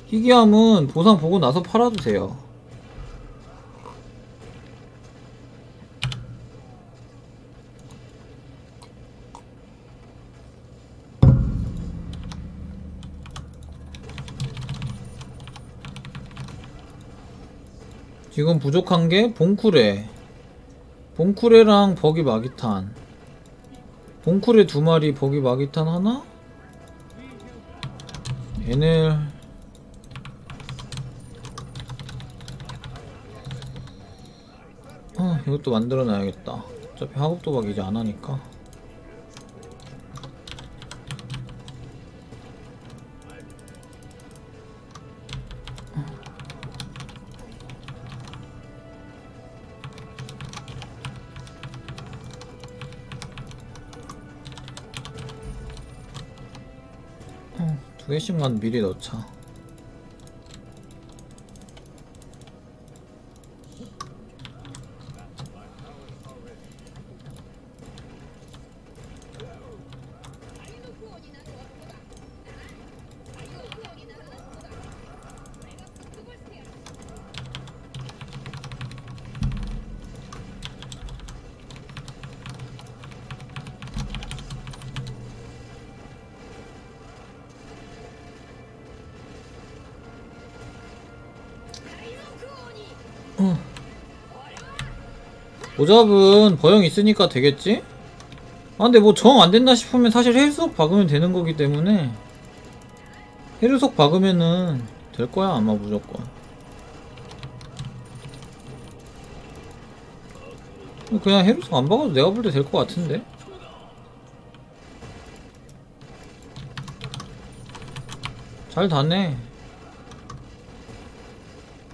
희귀함은 보상 보고 나서 팔아도 돼요. 지금 부족한게 봉쿠레랑 버기 마기탄. 봉쿠레 2마리, 버기 마기탄 하나? 얘네 이것도 만들어놔야겠다. 어차피 하급도박 이제 안하니까. 두 개씩만 미리 넣자. 오잡은 버영 있으니까 되겠지? 근데 뭐 정 안된다 싶으면 사실 해루석 박으면 되는 거기 때문에 해루석 박으면은 될 거야 아마 무조건. 그냥 해루석 안 박아도 내가 볼 때 될 것 같은데? 잘 다네.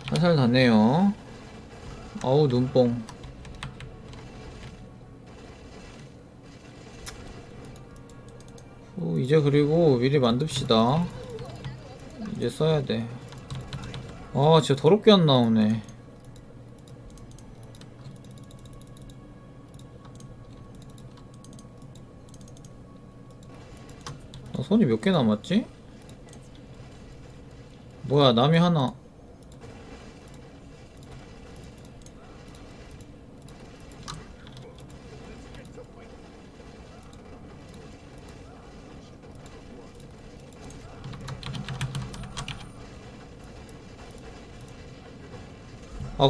살살 다네요. 아우 눈뽕. 이제 그리고 미리 만듭시다. 이제 써야돼. 진짜 더럽게 안 나오네. 손이 몇 개 남았지? 뭐야, 남이 하나.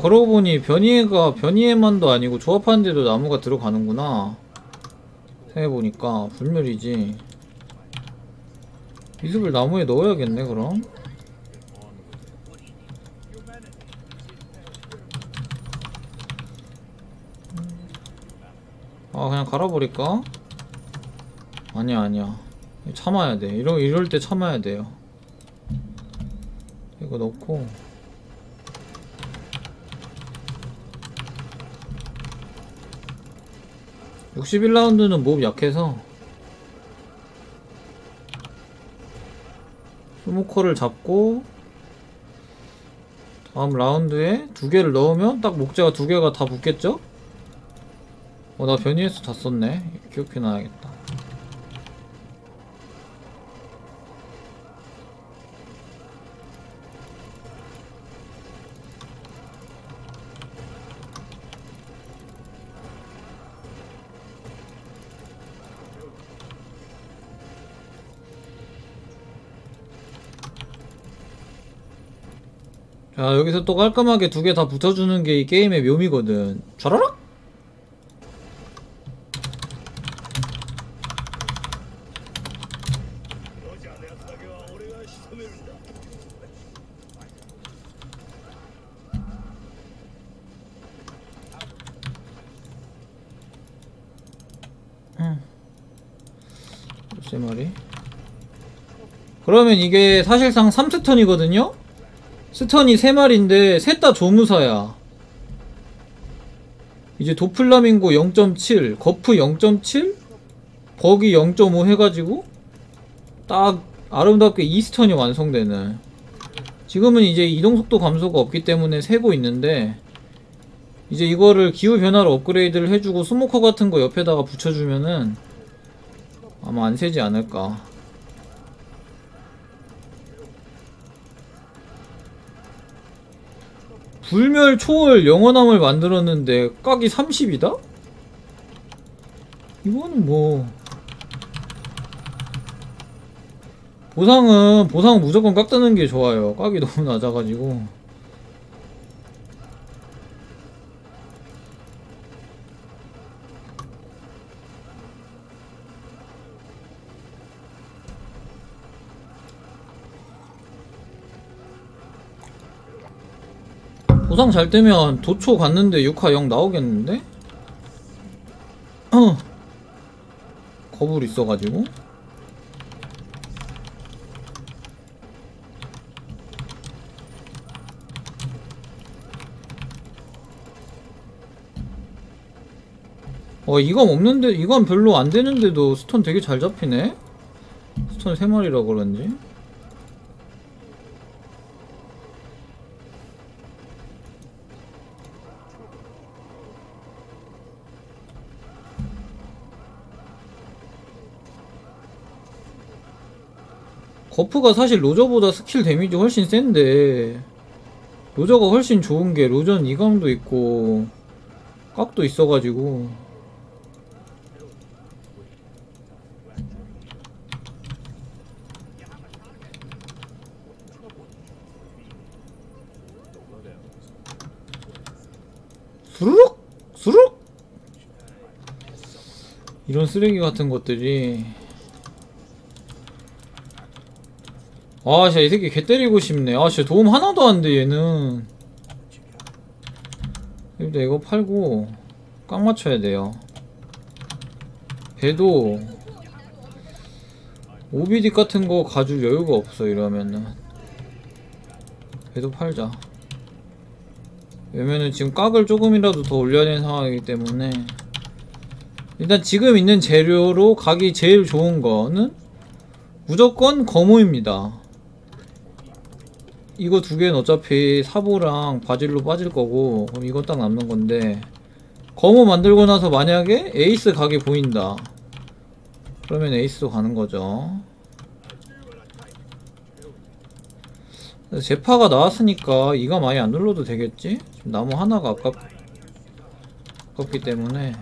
그러고 보니 변이해만도 아니고 조합하는데도 나무가 들어가는구나. 생각해보니까 불멸이지. 미습을 나무에 넣어야겠네 그럼. 그냥 갈아버릴까? 아니야 참아야 돼. 이럴 때 참아야 돼요. 이거 넣고 61라운드는 몹 약해서 스모커를 잡고 다음 라운드에 2개를 넣으면 딱 목재가 2개가 다 붙겠죠? 나 변이해서 다 썼네. 기억해놔야겠다. 자, 여기서 또 깔끔하게 두 개 다 붙어주는 게 이 게임의 묘미거든. 촤라락? 세 마리. 그러면 이게 사실상 3스턴이거든요? 스턴이 3마리인데 셋 다 조무사야. 이제 도플라밍고 0.7, 거프 0.7, 버기 0.5 해가지고 딱 아름답게 2스턴이 완성되는. 지금은 이제 이동속도 감소가 없기 때문에 세고 있는데 이제 이거를 기후변화로 업그레이드를 해주고 스모커 같은 거 옆에다가 붙여주면은 아마 안 세지 않을까. 불멸 초월 영원함을 만들었는데 깍이 30이다? 이거는 뭐 보상은 무조건 깍 뜨는 게 좋아요. 깍이 너무 낮아가지고. 보상 잘 뜨면 도초 갔는데 6화 0 나오겠는데? 거불 있어가지고. 이건 없는데, 이건 별로 안 되는데도 스톤 되게 잘 잡히네? 스톤 3마리라 그런지. 거프가 사실 로저보다 스킬 데미지 훨씬 센데 로저가 훨씬 좋은게 로저는 이감도 있고 깍도 있어가지고. 수르륵! 수르륵! 이런 쓰레기 같은 것들이. 아, 진짜 이 새끼 개 때리고 싶네. 아, 진짜 도움 하나도 안 돼, 얘는. 일단 이거 팔고, 깡 맞춰야 돼요. 배도, OBD 같은 거 가줄 여유가 없어, 이러면은. 배도 팔자. 왜냐면은 지금 깍을 조금이라도 더 올려야 되는 상황이기 때문에. 일단 지금 있는 재료로 각이 제일 좋은 거는 무조건 거무입니다. 이거 두 개는 어차피 사보랑 바질로 빠질 거고, 그럼 이거 딱 남는 건데, 거무 만들고 나서 만약에 에이스 각이 보인다. 그러면 에이스도 가는 거죠. 제파가 나왔으니까 이가 많이 안 눌러도 되겠지? 지금 나무 하나가 아깝기 때문에.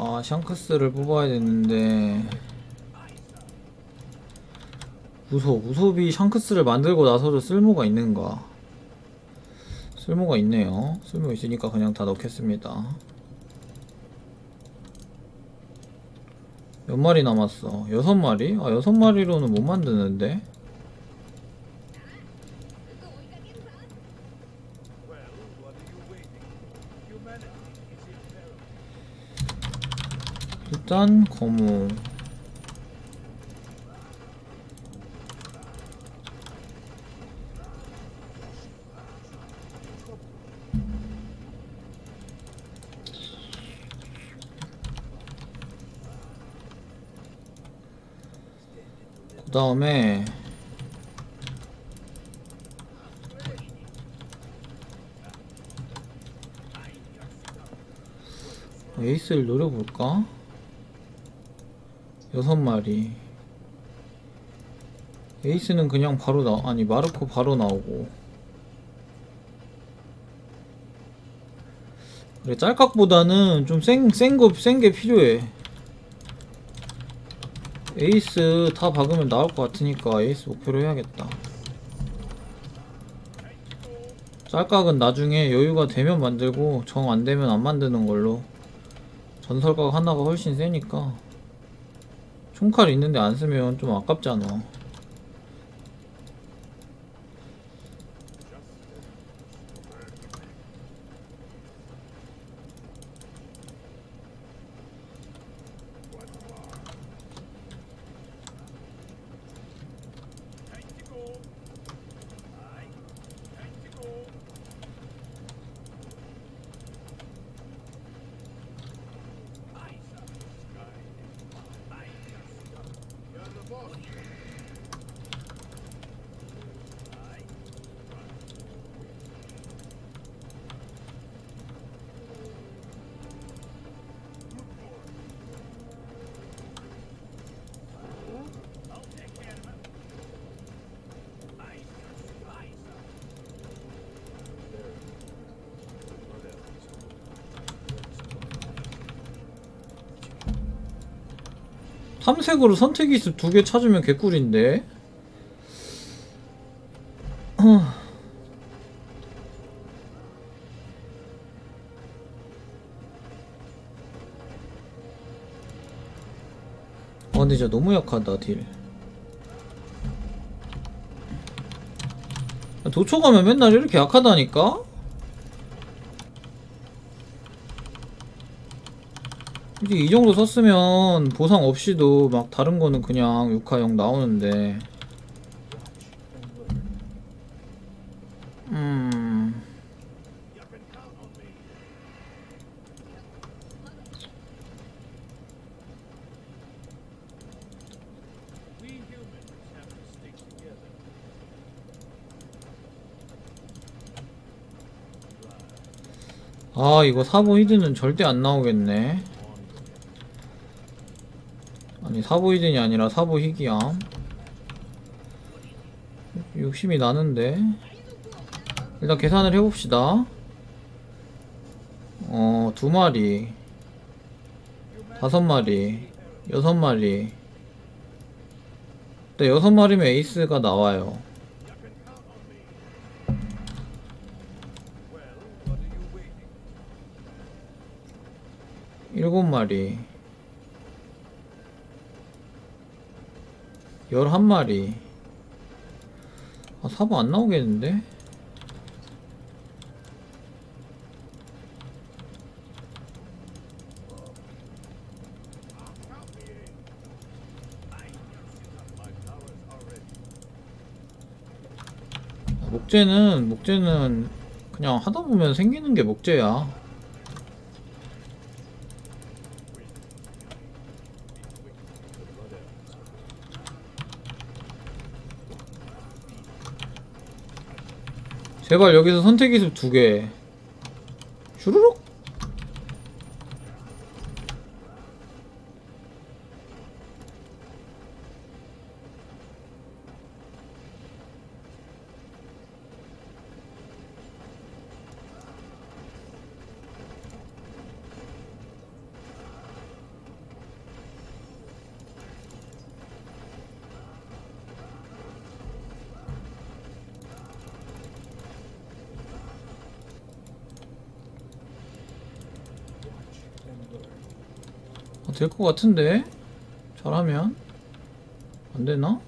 아, 샹크스를 뽑아야 되는데 무섭이 샹크스를 만들고 나서도 쓸모가 있는가? 쓸모가 있네요. 쓸모 있으니까 그냥 다 넣겠습니다. 몇 마리 남았어? 6마리? 아, 6마리로는 못 만드는데? 일단 거무. 그 다음에 에이스를 노려볼까? 6마리. 에이스는 그냥 바로 아니 마르코 바로 나오고. 그래, 짤깍보다는 좀 센 게 필요해. 에이스 다 박으면 나올 것 같으니까 에이스 목표로 해야겠다. 짤깍은 나중에 여유가 되면 만들고 정 안되면 안 만드는 걸로. 전설각 하나가 훨씬 세니까. 총칼 있는데 안 쓰면 좀 아깝잖아. 탐색으로 선택이수 2개 찾으면 개꿀인데. 근데 진짜 너무 약하다 딜. 도초 가면 맨날 이렇게 약하다니까? 이제 이 정도 썼으면 보상 없이도 막 다른 거는 그냥 6화형 나오는데. 아, 이거 사보 히드는 절대 안 나오겠네. 아니, 사보 히든이 아니라 사보 희귀암. 욕심이 나는데. 일단 계산을 해봅시다. 2마리, 5마리, 6마리. 근데 6마리면 에이스가 나와요. 일곱 마리, 11마리. 아, 사보 안 나오겠는데? 목재는 그냥 하다 보면 생기는 게 목재야. 제발 여기서 선택기술 2개. 슈루룩. 될 것 같은데? 잘하면? 안 되나?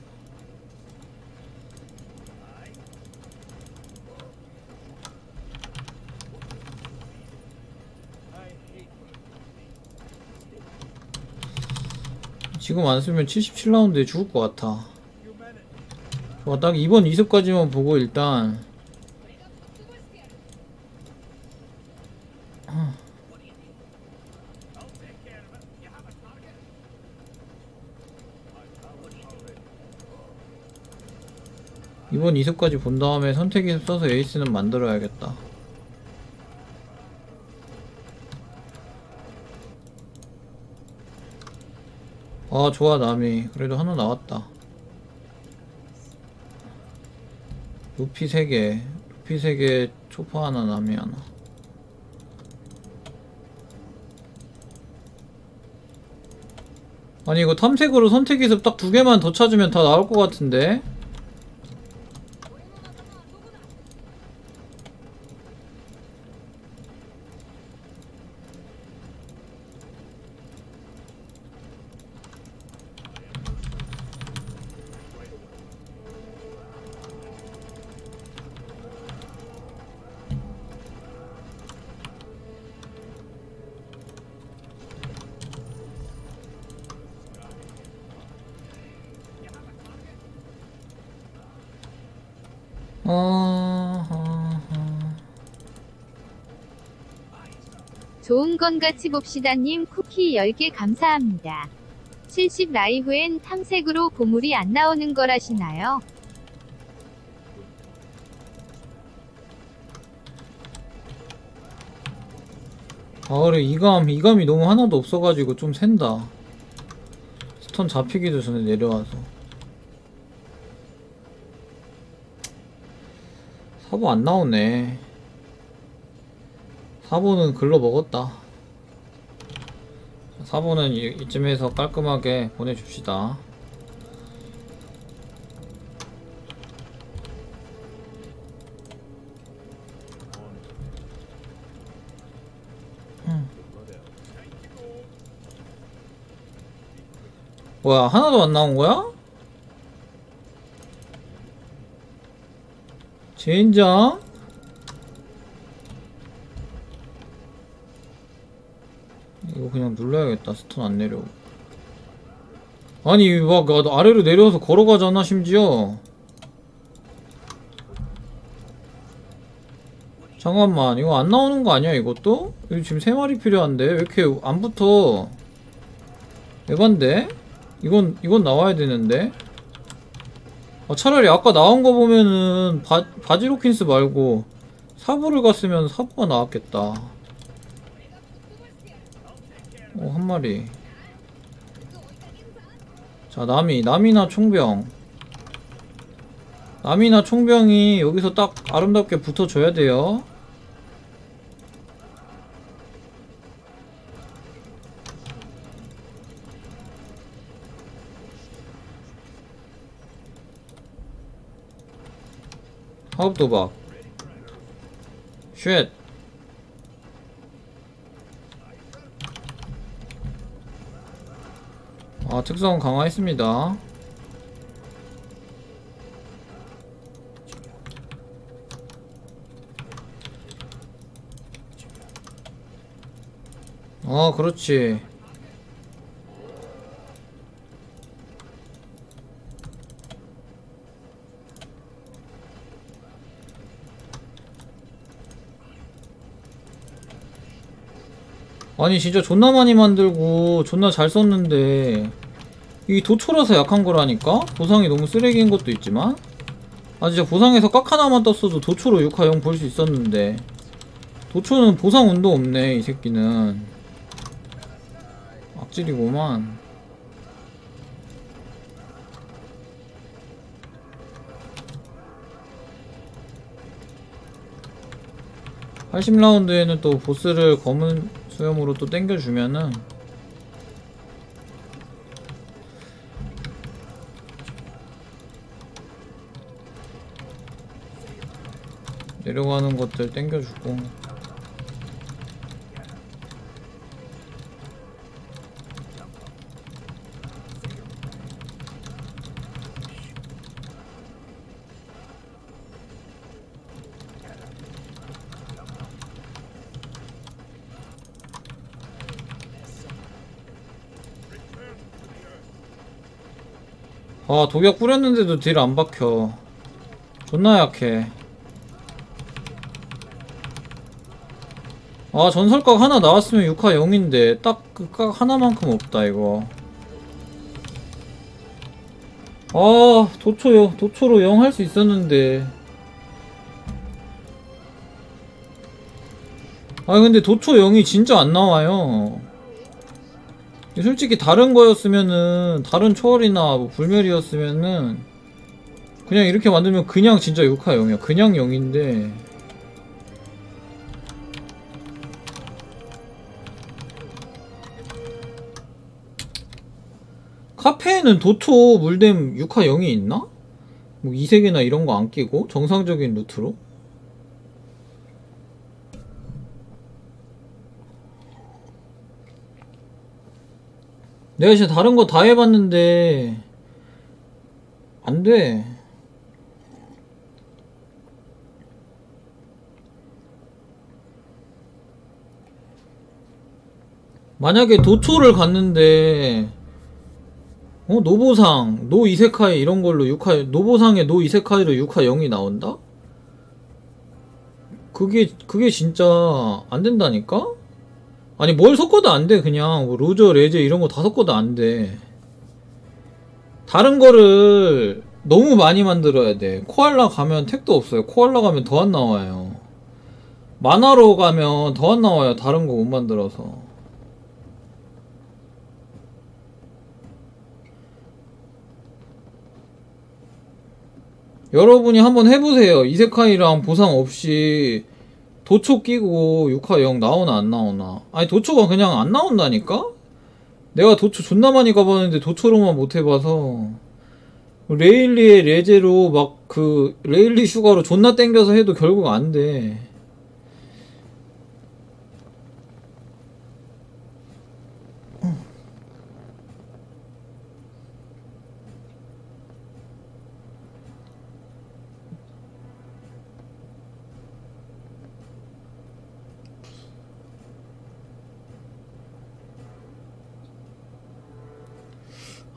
지금 안 쓰면 77라운드에 죽을 것 같아. 좋아, 딱 이번 2습까지만 보고 일단 이번 2습까지 본 다음에 선택이습 써서 에이스는 만들어야겠다. 아 좋아 남이. 그래도 하나 나왔다. 루피 3개, 루피 3개, 초파 하나, 남이 하나. 아니 이거 탐색으로 선택기습 딱 2개만 더 찾으면 다 나올 것 같은데? 좋은 건 같이 봅시다님 쿠키 10개 감사합니다. 70 라이브엔 탐색으로 보물이 안 나오는 거라시나요? 아 그래 이감이 너무 하나도 없어가지고 좀 샌다. 스턴 잡히기도 전에 내려와서. 사보 안 나오네. 사보는 글로 먹었다. 사보는 이쯤에서 깔끔하게 보내줍시다. 뭐야 하나도 안 나온 거야? 젠장? 이거 그냥 눌러야겠다. 스톤 안 내려오고. 아니 막 아래로 내려와서 걸어가잖아 심지어. 잠깐만 이거 안 나오는 거 아니야 이것도? 여기 지금 3마리 필요한데 왜 이렇게 안 붙어? 에반데? 이건 나와야 되는데? 아, 차라리 아까 나온 거 보면은 바지로킨스 말고 사부를 갔으면 사부가 나왔겠다. 한 마리. 자, 남이나 총병. 남이나 총병이 여기서 딱 아름답게 붙어줘야 돼요. 화업도박. 쉣. 아, 특성 강화했습니다. 아, 그렇지. 아니 진짜 존나 많이 만들고 존나 잘 썼는데 이 도초라서 약한 거라니까? 보상이 너무 쓰레기인 것도 있지만 아 진짜 보상에서 깍 하나만 떴어도 도초로 6화 0 볼 수 있었는데 도초는 보상 운도 없네 이 새끼는. 악질이구만. (80라운드에는) 또 보스를 검은 수염으로 또 땡겨주면은 내려가는 것들 땡겨주고. 아 독약 뿌렸는데도 딜 안 박혀. 존나 약해. 아 전설각 하나 나왔으면 6화 0인데 딱 그 각 하나만큼 없다 이거. 아 도초로 0 할 수 있었는데. 아 근데 도초 0이 진짜 안 나와요. 솔직히 다른 거였으면은, 다른 초월이나 뭐 불멸이었으면은 그냥 이렇게 만들면 그냥 진짜 6화 0이야. 그냥 0인데 카페에는 도초 물댐 6화 0이 있나? 뭐 이색이나 이런 거 안 끼고 정상적인 루트로? 내가 진짜 다른 거 다 해봤는데 안 돼. 만약에 도초를 갔는데 노보상, 노 이세카이 이런 걸로 6화, 노보상에 노 이세카이로 6화 0이 나온다? 그게 진짜 안 된다니까? 아니 뭘 섞어도 안 돼. 그냥 뭐 로저, 레제 이런 거 다 섞어도 안 돼. 다른 거를 너무 많이 만들어야 돼. 코알라 가면 택도 없어요. 코알라 가면 더 안 나와요. 만화로 가면 더 안 나와요. 다른 거 못 만들어서. 여러분이 한번 해보세요. 이세카이랑 보상 없이 도초 끼고 6화 0 나오나 안 나오나. 아니 도초가 그냥 안 나온다니까? 내가 도초 존나 많이 가봤는데 도초로만 못 해봐서. 레일리에 레제로 막 그 레일리 슈가로 존나 땡겨서 해도 결국 안 돼.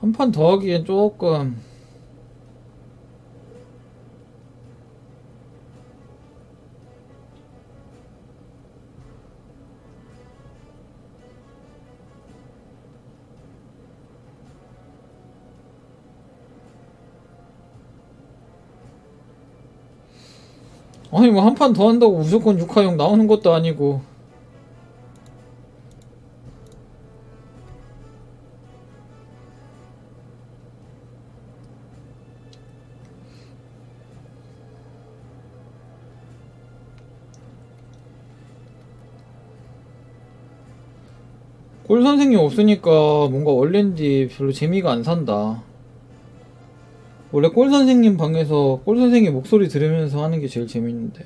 한 판 더 하기엔 조금 아니 뭐 한 판 더 한다고 무조건 6화형 나오는 것도 아니고. 꼴 선생님 없으니까 뭔가 원래인지 별로 재미가 안 산다. 원래 꼴 선생님 방에서 꼴 선생님 목소리 들으면서 하는 게 제일 재밌는데.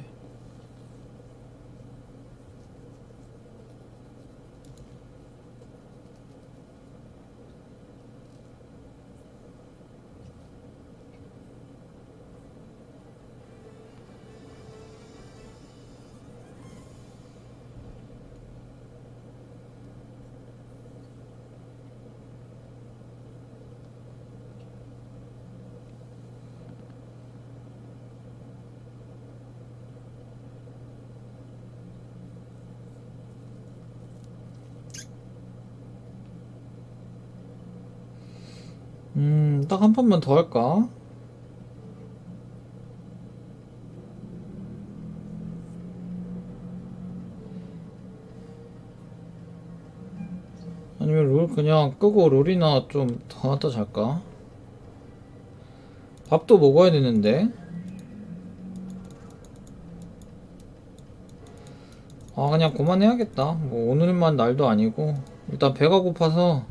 딱 한 판만 더 할까? 아니면 롤 그냥 끄고 롤이나 좀 더 하다 잘까? 밥도 먹어야 되는데. 아 그냥 그만해야겠다. 뭐 오늘만 날도 아니고 일단 배가 고파서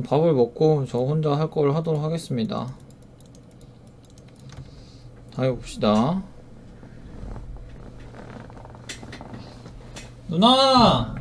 밥을 먹고 저 혼자 할 걸 하도록 하겠습니다. 다 해봅시다. 누나!